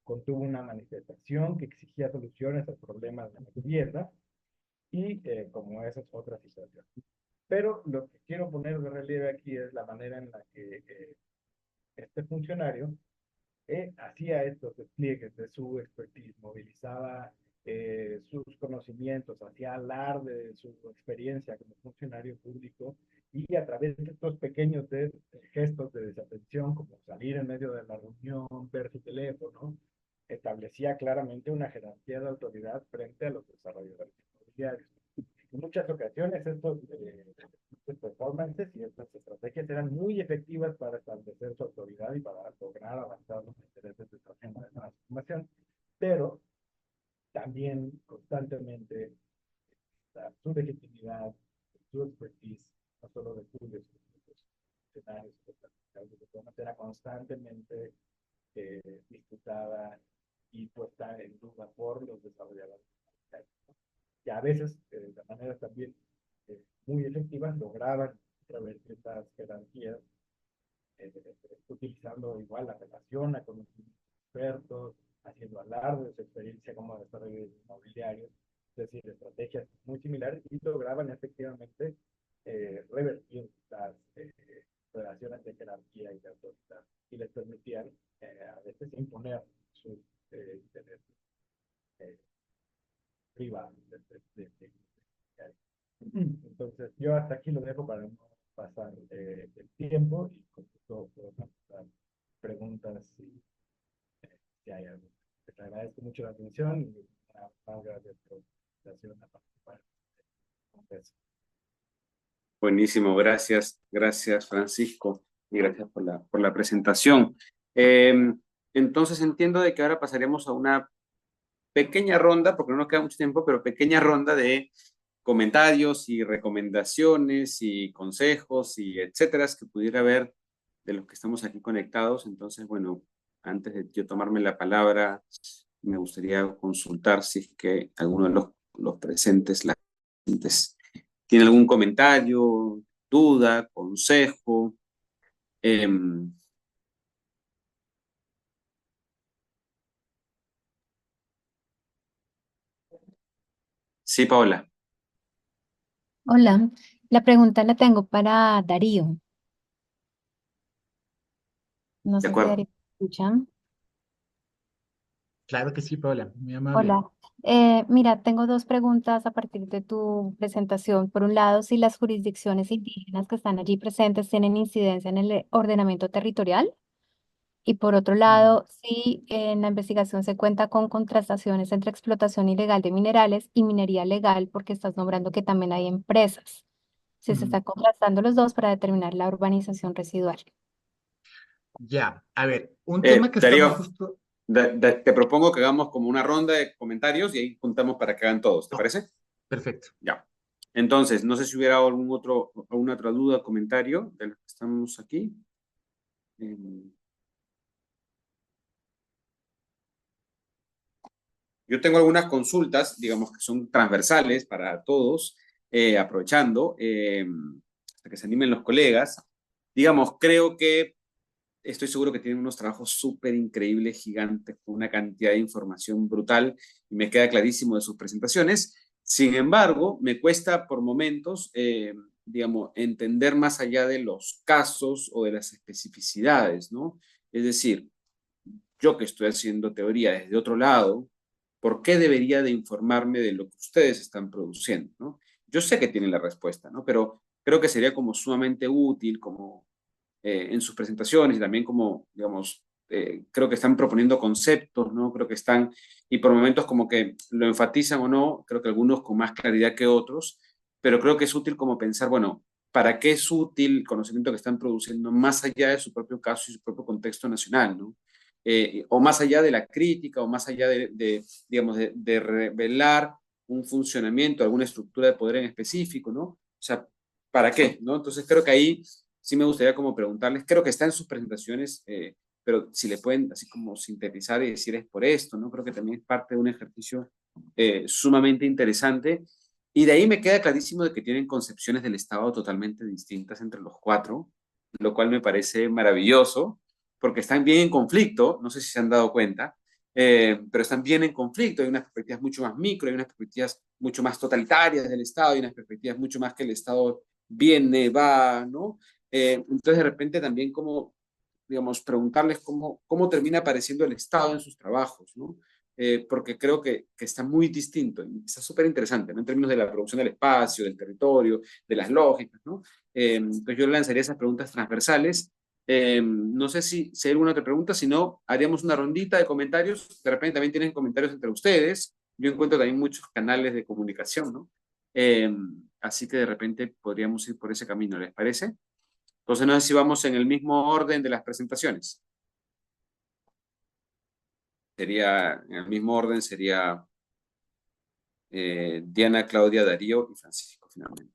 contuvo una manifestación que exigía soluciones a problemas de la vivienda y como esas otras situaciones. Pero lo que quiero poner de relieve aquí es la manera en la que este funcionario hacía estos despliegues de su expertise, movilizaba sus conocimientos, hacía alarde de su experiencia como funcionario público y a través de estos pequeños gestos de desatención, como salir en medio de la reunión, ver su teléfono, establecía claramente una jerarquía de autoridad frente a los desarrolladores inmobiliarios. En muchas ocasiones estos performances y estas estrategias eran muy efectivas para establecer su autoridad y para lograr avanzar los intereses de su agenda de transformación, pero también constantemente su legitimidad, su expertise, no solo de Julio, sino de los escenarios que era constantemente disputada y puesta en duda por los desarrolladores. Y a veces, de manera también muy efectivas, lograban revertir estas jerarquías utilizando igual la relación con los expertos, haciendo alarde de su experiencia como desarrolladores inmobiliarios, es decir, estrategias muy similares y lograban efectivamente revertir las relaciones de jerarquía y de autoridad y les permitían a veces imponer sus intereses privados. Entonces, yo hasta aquí lo dejo para no pasar el tiempo y con gusto puedo contestar preguntas si hay algo. Les agradezco mucho la atención y una gracias por la invitación a participar en el congreso. Buenísimo, gracias Francisco y gracias por la presentación. Entonces entiendo de que ahora pasaremos a una pequeña ronda, porque no nos queda mucho tiempo, pero pequeña ronda de comentarios y recomendaciones y consejos y etcétera que pudiera haber de los que estamos aquí conectados. Entonces, bueno, antes de yo tomarme la palabra, me gustaría consultar si es que alguno de los presentes, las presentes, tiene algún comentario, duda, consejo. Sí, Paola, Hola, la pregunta la tengo para Darío. No de sé si acuerdo. Darío me escucha. Claro que sí, Paola, muy amable. Hola. Mira, tengo dos preguntas a partir de tu presentación. Por un lado, si las jurisdicciones indígenas que están allí presentes tienen incidencia en el ordenamiento territorial. Y por otro Mm, lado, si en la investigación se cuenta con contrastaciones entre explotación ilegal de minerales y minería legal, porque estás nombrando que también hay empresas. Si se mm. están contrastando los dos para determinar la urbanización residual. Ya, a ver, un tema que estamos Darío, justo... te propongo que hagamos como una ronda de comentarios y ahí juntamos para que hagan todos, ¿te Oh, parece? perfecto. Ya. Entonces, no sé si hubiera alguna otra duda o comentario de los que estamos aquí. Eh, Yo tengo algunas consultas, digamos, que son transversales para todos, aprovechando, hasta que se animen los colegas. Digamos, creo que estoy seguro que tienen unos trabajos súper increíbles, gigantes, con una cantidad de información brutal, y me queda clarísimo de sus presentaciones. Sin embargo, me cuesta por momentos, digamos, entender más allá de los casos o de las especificidades, ¿no? Es decir, yo que estoy haciendo teoría desde otro lado, ¿por qué debería de informarme de lo que ustedes están produciendo, ¿no? Yo sé que tienen la respuesta, ¿no? Pero creo que sería como sumamente útil, como en sus presentaciones y también como, digamos, creo que están proponiendo conceptos, ¿no? Creo que están, y por momentos como que lo enfatizan o no, creo que algunos con más claridad que otros, pero creo que es útil como pensar, bueno, ¿para qué es útil el conocimiento que están produciendo más allá de su propio caso y su propio contexto nacional, ¿no? O más allá de la crítica, o más allá digamos, de revelar un funcionamiento, alguna estructura de poder en específico, ¿no? O sea, ¿para qué? ¿No? Entonces creo que ahí sí me gustaría como preguntarles, creo que está en sus presentaciones, pero si le pueden así como sintetizar y decir es por esto, ¿no? Creo que también es parte de un ejercicio sumamente interesante. Y de ahí me queda clarísimo de que tienen concepciones del Estado totalmente distintas entre los cuatro, lo cual me parece maravilloso, porque están bien en conflicto, no sé si se han dado cuenta, pero están bien en conflicto. Hay unas perspectivas mucho más micro, hay unas perspectivas mucho más totalitarias del Estado, hay unas perspectivas mucho más que el Estado viene, va, ¿no? Entonces, de repente también como, digamos, preguntarles cómo termina apareciendo el Estado en sus trabajos, ¿no? Porque creo que está muy distinto, y está súper interesante, ¿no? En términos de la producción del espacio, del territorio, de las lógicas, ¿no? Entonces yo lanzaría esas preguntas transversales. No sé si hay alguna otra pregunta, si no, haríamos una rondita de comentarios. De repente también tienen comentarios entre ustedes. Yo encuentro también muchos canales de comunicación, ¿no? Así que de repente podríamos ir por ese camino, ¿les parece? Entonces no sé si vamos en el mismo orden de las presentaciones. En el mismo orden sería Diana, Claudia, Darío y Francisco finalmente.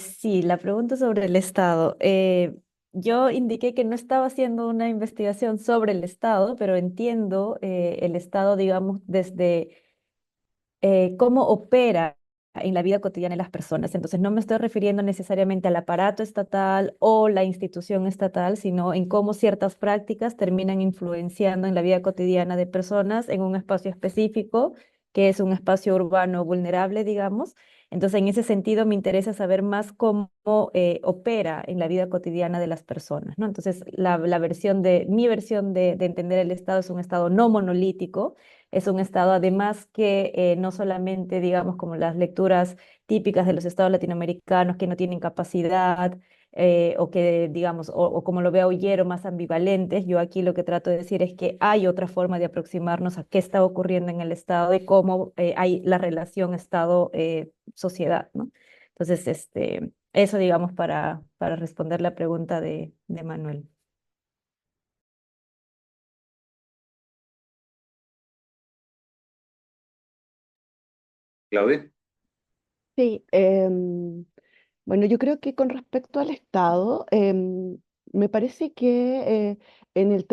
Sí, la pregunta sobre el Estado. Yo indiqué que no estaba haciendo una investigación sobre el Estado, pero entiendo el Estado, digamos, desde cómo opera en la vida cotidiana de las personas. Entonces, no me estoy refiriendo necesariamente al aparato estatal o la institución estatal, sino en cómo ciertas prácticas terminan influenciando en la vida cotidiana de personas en un espacio específico, que es un espacio urbano vulnerable, digamos. Entonces, en ese sentido, me interesa saber más cómo opera en la vida cotidiana de las personas, ¿no? Entonces, mi versión de entender el Estado es un Estado no monolítico, es un estado además que no solamente, digamos, como las lecturas típicas de los estados latinoamericanos que no tienen capacidad o que, digamos, o como lo veo Ollero, más ambivalentes. Yo aquí lo que trato de decir es que hay otra forma de aproximarnos a qué está ocurriendo en el estado y cómo hay la relación estado-sociedad, ¿no? Entonces, eso, digamos, para responder la pregunta de Manuel. Claudia. Sí, bueno, yo creo que con respecto al Estado, me parece que en los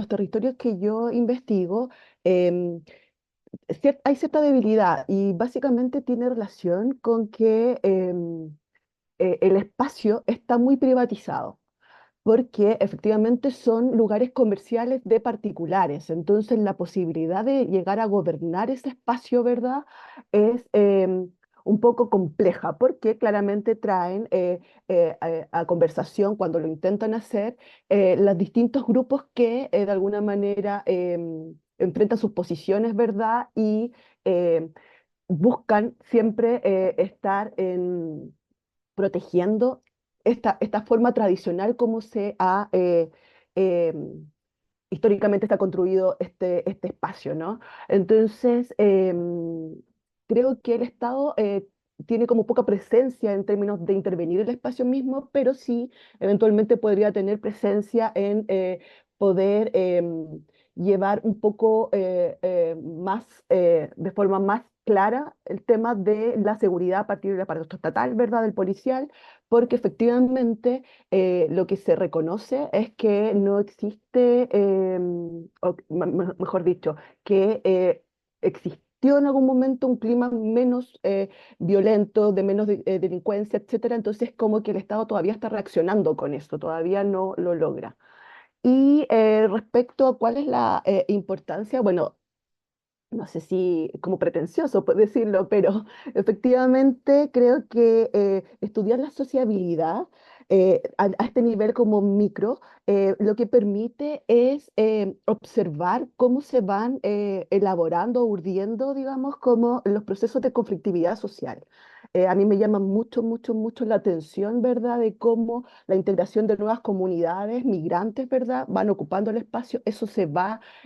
territorios que yo investigo, em, hay cierta debilidad y básicamente tiene relación con que el espacio está muy privatizado porque efectivamente son lugares comerciales de particulares. Entonces, la posibilidad de llegar a gobernar ese espacio, ¿verdad? Es un poco compleja, porque claramente traen a conversación, cuando lo intentan hacer, los distintos grupos que de alguna manera enfrentan sus posiciones, ¿verdad? Y buscan siempre estar protegiendo esta forma tradicional como se ha históricamente está construido este espacio, ¿no? Entonces, creo que el Estado tiene como poca presencia en términos de intervenir el espacio mismo, pero sí eventualmente podría tener presencia en poder llevar un poco más, de forma más clara el tema de la seguridad a partir del aparato estatal, ¿verdad? Del policial, porque efectivamente lo que se reconoce es que no existe, mejor dicho, que existió en algún momento un clima menos violento, de menos delincuencia, etcétera. Entonces, como que el Estado todavía está reaccionando con esto, todavía no lo logra. Y respecto a cuál es la importancia, bueno, no sé si como pretencioso por decirlo, pero efectivamente creo que estudiar la sociabilidad a este nivel como micro, lo que permite es observar cómo se van elaborando, urdiendo, digamos, como los procesos de conflictividad social. A mí me llama mucho, mucho, mucho la atención, ¿verdad?, de cómo la integración de nuevas comunidades migrantes, ¿verdad?, van ocupando el espacio, eso se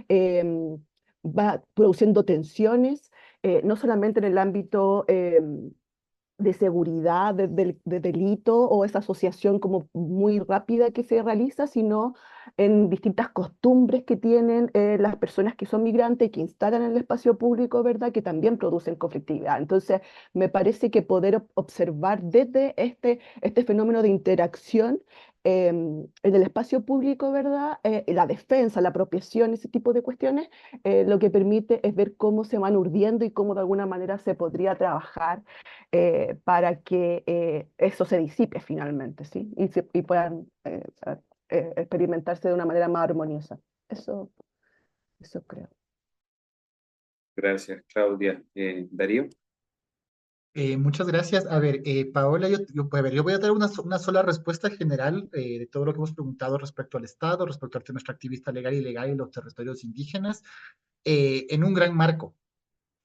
em, va produciendo tensiones, no solamente en el ámbito de seguridad, de delito o esa asociación como muy rápida que se realiza, sino en distintas costumbres que tienen las personas que son migrantes y que instalan en el espacio público, ¿verdad? Que también producen conflictividad. Entonces, me parece que poder observar desde este fenómeno de interacción en el espacio público, ¿verdad? La defensa, la apropiación, ese tipo de cuestiones, lo que permite es ver cómo se van urdiendo y cómo de alguna manera se podría trabajar para que eso se disipe finalmente, ¿sí? Y puedan experimentarse de una manera más armoniosa. Eso, eso creo. Gracias, Claudia. Darío. Muchas gracias. A ver, Paola, a ver, yo voy a dar una sola respuesta general de todo lo que hemos preguntado respecto al Estado, respecto a nuestra activista legal y ilegal y los territorios indígenas, en un gran marco,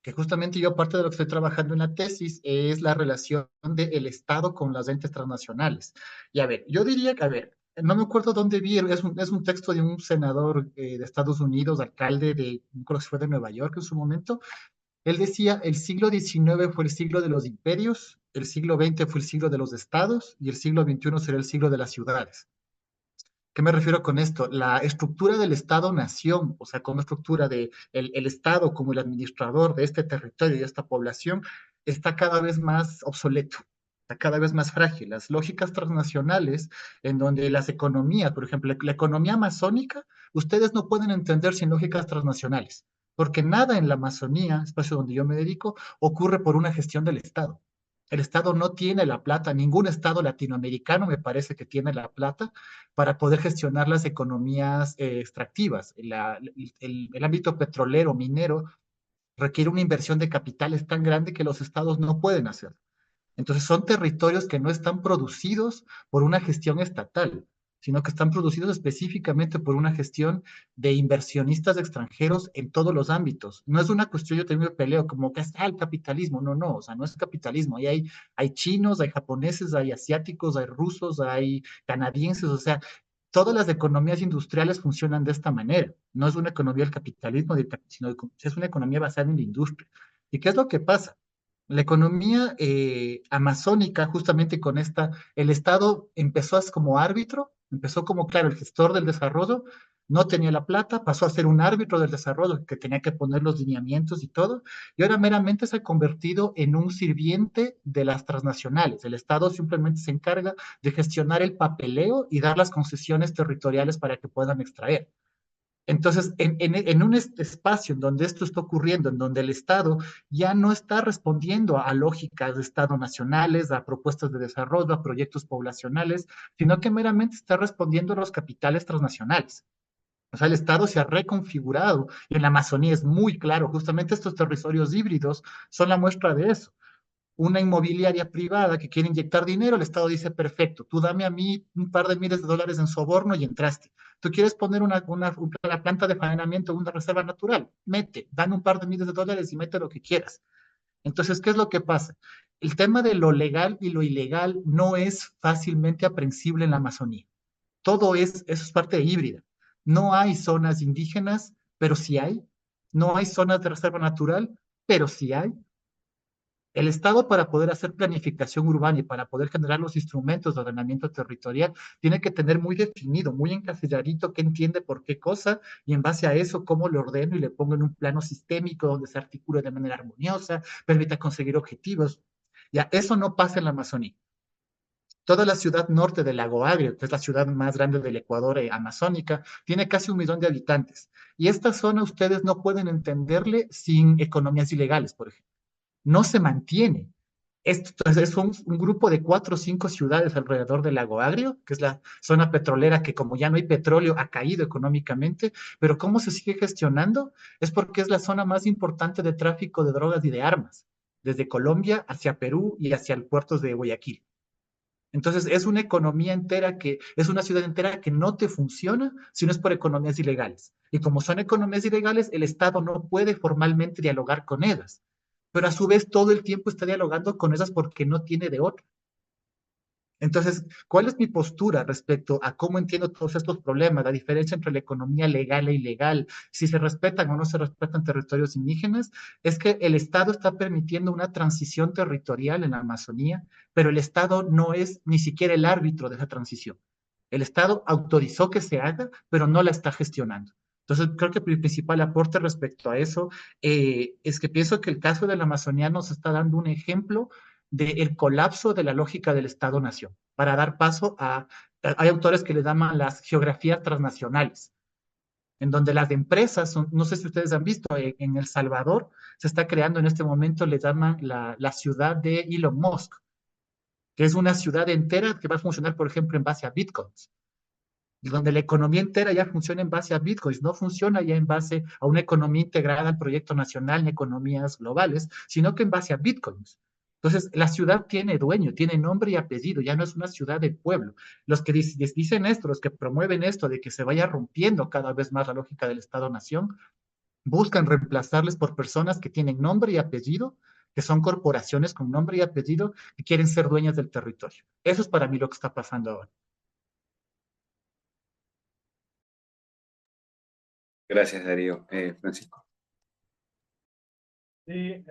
que justamente yo parte de lo que estoy trabajando en la tesis es la relación del Estado con las entes transnacionales. Y a ver, yo diría que, a ver, no me acuerdo dónde vi, es un texto de un senador de Estados Unidos, alcalde de, no creo que fue de Nueva York en su momento. Él decía, el siglo XIX fue el siglo de los imperios, el siglo XX fue el siglo de los estados y el siglo XXI será el siglo de las ciudades. ¿Qué me refiero con esto? La estructura del Estado-nación, o sea, como estructura de el Estado como el administrador de este territorio y de esta población, está cada vez más obsoleto, está cada vez más frágil. Las lógicas transnacionales, en donde las economías, por ejemplo, la economía amazónica, ustedes no pueden entender sin lógicas transnacionales, porque nada en la Amazonía, espacio donde yo me dedico, ocurre por una gestión del Estado. El Estado no tiene la plata, ningún Estado latinoamericano me parece que tiene la plata para poder gestionar las economías extractivas. El ámbito petrolero, minero, requiere una inversión de capitales tan grande que los estados no pueden hacer. Entonces son territorios que no están producidos por una gestión estatal, sino que están producidos específicamente por una gestión de inversionistas extranjeros en todos los ámbitos. No es una cuestión, yo también me peleo, como que está el capitalismo. No, no, o sea, no es capitalismo. Ahí hay chinos, hay japoneses, hay asiáticos, hay rusos, hay canadienses, o sea, todas las economías industriales funcionan de esta manera. No es una economía del capitalismo, sino es una economía basada en la industria. ¿Y qué es lo que pasa? La economía amazónica, justamente con esta, el Estado empezó como árbitro, empezó como, claro, el gestor del desarrollo, no tenía la plata, pasó a ser un árbitro del desarrollo que tenía que poner los lineamientos y todo, y ahora meramente se ha convertido en un sirviente de las transnacionales. El Estado simplemente se encarga de gestionar el papeleo y dar las concesiones territoriales para que puedan extraer. Entonces, en un espacio en donde esto está ocurriendo, en donde el Estado ya no está respondiendo a lógicas de Estado nacionales, a propuestas de desarrollo, a proyectos poblacionales, sino que meramente está respondiendo a los capitales transnacionales. O sea, el Estado se ha reconfigurado y en la Amazonía es muy claro, justamente estos territorios híbridos son la muestra de eso. una inmobiliaria privada que quiere inyectar dinero, el Estado dice, perfecto, tú dame a mí un par de miles de dólares en soborno y entraste. Tú quieres poner una planta de faenamiento, una reserva natural, mete, dan un par de miles de dólares y mete lo que quieras. Entonces, ¿qué es lo que pasa? El tema de lo legal y lo ilegal no es fácilmente aprensible en la Amazonía. Eso es parte híbrida. No hay zonas indígenas, pero sí hay. No hay zonas de reserva natural, pero sí hay. El Estado, para poder hacer planificación urbana y para poder generar los instrumentos de ordenamiento territorial, tiene que tener muy definido, muy encasilladito qué entiende por qué cosa, y en base a eso, cómo lo ordeno y le pongo en un plano sistémico donde se articule de manera armoniosa, permita conseguir objetivos. Ya, eso no pasa en la Amazonía. Toda la ciudad norte del Lago Agrio, que es la ciudad más grande del Ecuador amazónica, tiene casi 1 millón de habitantes. Y esta zona ustedes no pueden entenderle sin economías ilegales, por ejemplo. No se mantiene. Esto es un grupo de 4 o 5 ciudades alrededor del Lago Agrio, que es la zona petrolera que como ya no hay petróleo ha caído económicamente, pero ¿cómo se sigue gestionando? Es porque es la zona más importante de tráfico de drogas y de armas, desde Colombia hacia Perú y hacia el puerto de Guayaquil. Entonces, es una economía entera es una ciudad entera que no te funciona si no es por economías ilegales. Y como son economías ilegales, el Estado no puede formalmente dialogar con ellas. Pero a su vez, todo el tiempo está dialogando con esas porque no tiene de otra. Entonces, ¿cuál es mi postura respecto a cómo entiendo todos estos problemas, la diferencia entre la economía legal e ilegal, si se respetan o no se respetan territorios indígenas? Es que el Estado está permitiendo una transición territorial en la Amazonía, pero el Estado no es ni siquiera el árbitro de esa transición. El Estado autorizó que se haga, pero no la está gestionando. Entonces, creo que el principal aporte respecto a eso es que pienso que el caso de la Amazonía nos está dando un ejemplo del colapso de la lógica del Estado-nación, para dar paso hay autores que le llaman las geografías transnacionales, en donde las empresas, no sé si ustedes han visto, en El Salvador se está creando en este momento, le llaman la ciudad de Elon Musk, que es una ciudad entera que va a funcionar, por ejemplo, en base a bitcoins, donde la economía entera ya funciona en base a bitcoins, no funciona ya en base a una economía integrada al proyecto nacional en economías globales, sino que en base a bitcoins. Entonces, la ciudad tiene dueño, tiene nombre y apellido, ya no es una ciudad del pueblo. Los que dicen esto, los que promueven esto de que se vaya rompiendo cada vez más la lógica del Estado-nación, buscan reemplazarles por personas que tienen nombre y apellido, que son corporaciones con nombre y apellido, que quieren ser dueñas del territorio. Eso es para mí lo que está pasando ahora. Gracias, Darío. Francisco. Sí,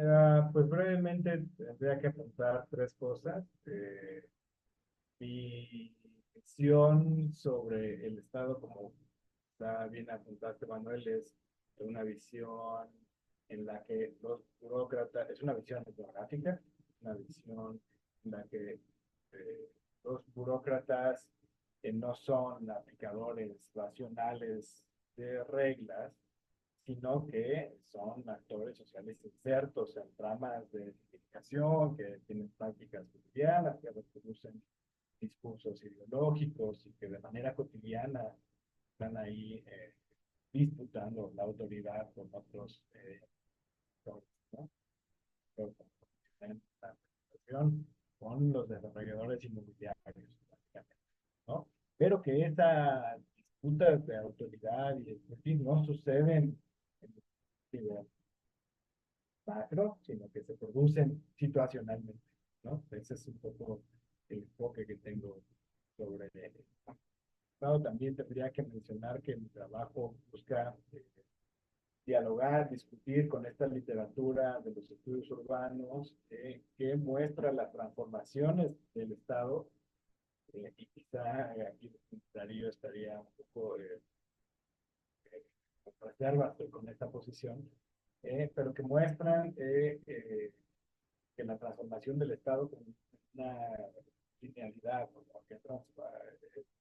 pues brevemente tendría que apuntar 3 cosas. Mi visión sobre el Estado, como está bien apuntaste, Manuel, es una visión en la que los burócratas, es una visión etnográfica, una visión en la que los burócratas no son aplicadores racionales de reglas, sino que son actores sociales insertos en tramas de identificación, que tienen prácticas cotidianas, que reproducen discursos ideológicos y que de manera cotidiana están ahí disputando la autoridad con otros ¿no? Con los desarrolladores inmobiliarios, ¿no? Pero que esa disputa de autoridad y en fin, no suceden en el nivel macro, sino que se producen situacionalmente, ¿no? Ese es un poco el enfoque que tengo sobre el Estado. También tendría que mencionar que mi trabajo busca dialogar, discutir con esta literatura de los estudios urbanos que muestra las transformaciones del Estado y quizá aquí Darío estaría un poco con reservas con esta posición, pero que muestran que la transformación del Estado con una linealidad, porque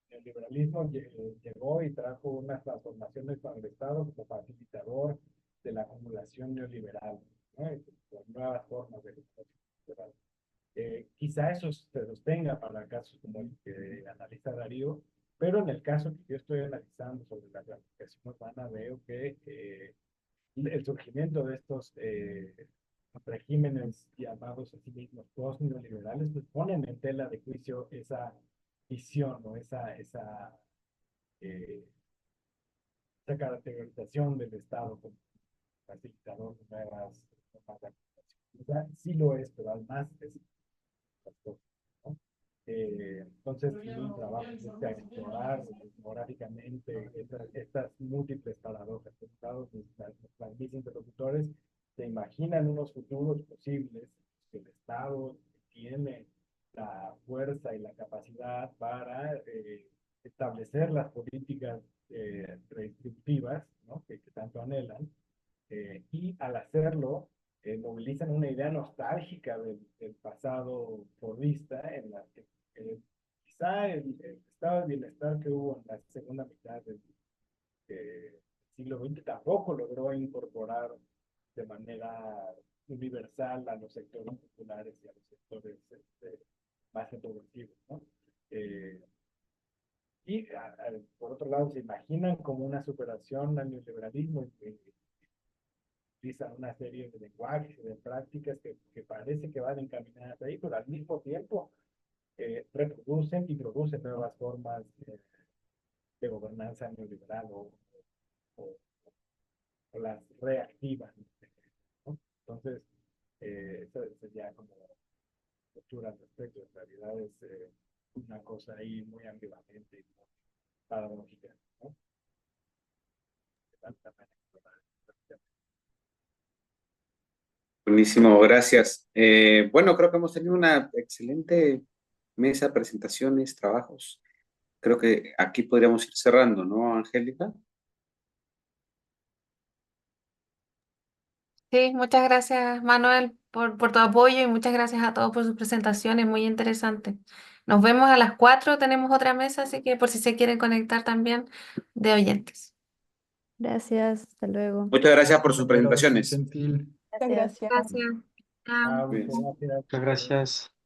el liberalismo llegó y trajo unas transformaciones para el Estado como facilitador de la acumulación neoliberal, ¿no? Con nuevas formas de acumulación neoliberal. Quizá eso se sostenga para casos como el que analiza Darío, pero en el caso que yo estoy analizando sobre la planificación urbana, veo que el surgimiento de estos regímenes llamados a sí mismos post-neoliberales, pues ponen en tela de juicio esa visión o eh, esa caracterización del Estado como facilitador de nuevas formas de acumulación. O sea, sí lo es, pero además es las cosas, ¿no? Entonces, mi trabajo es explorar demográficamente estas múltiples paradojas. Por un lado, mis interlocutores se imaginan unos futuros posibles que el Estado tiene la fuerza y la capacidad para establecer las políticas redistributivas, ¿no? que tanto anhelan, y al hacerlo movilizan una idea nostálgica del pasado fordista en la que quizá el estado de bienestar que hubo en la segunda mitad del siglo XX tampoco logró incorporar de manera universal a los sectores populares y a los sectores más empobrecidos, ¿no? Y por otro lado se imaginan como una superación al neoliberalismo y utilizan una serie de lenguajes y de prácticas que parece que van encaminadas ahí, pero al mismo tiempo reproducen y producen nuevas formas de gobernanza neoliberal o, o las reactivan, ¿no? Entonces, eso sería como postura al respecto. En realidad es una cosa ahí muy ambivalente y muy paradójica, ¿no? Buenísimo, gracias. Bueno, creo que hemos tenido una excelente mesa, presentaciones, trabajos. Creo que aquí podríamos ir cerrando, ¿no, Angélica? Sí, muchas gracias, Manuel, por tu apoyo y muchas gracias a todos por sus presentaciones, muy interesantes. Nos vemos a las 4, tenemos otra mesa, así que por si se quieren conectar también de oyentes. Gracias, hasta luego. Muchas gracias por sus Compañeros, muy presentaciones. gentil. Muchas Gracias. gracias. Gracias. Chao. Muchas gracias. Muchas gracias.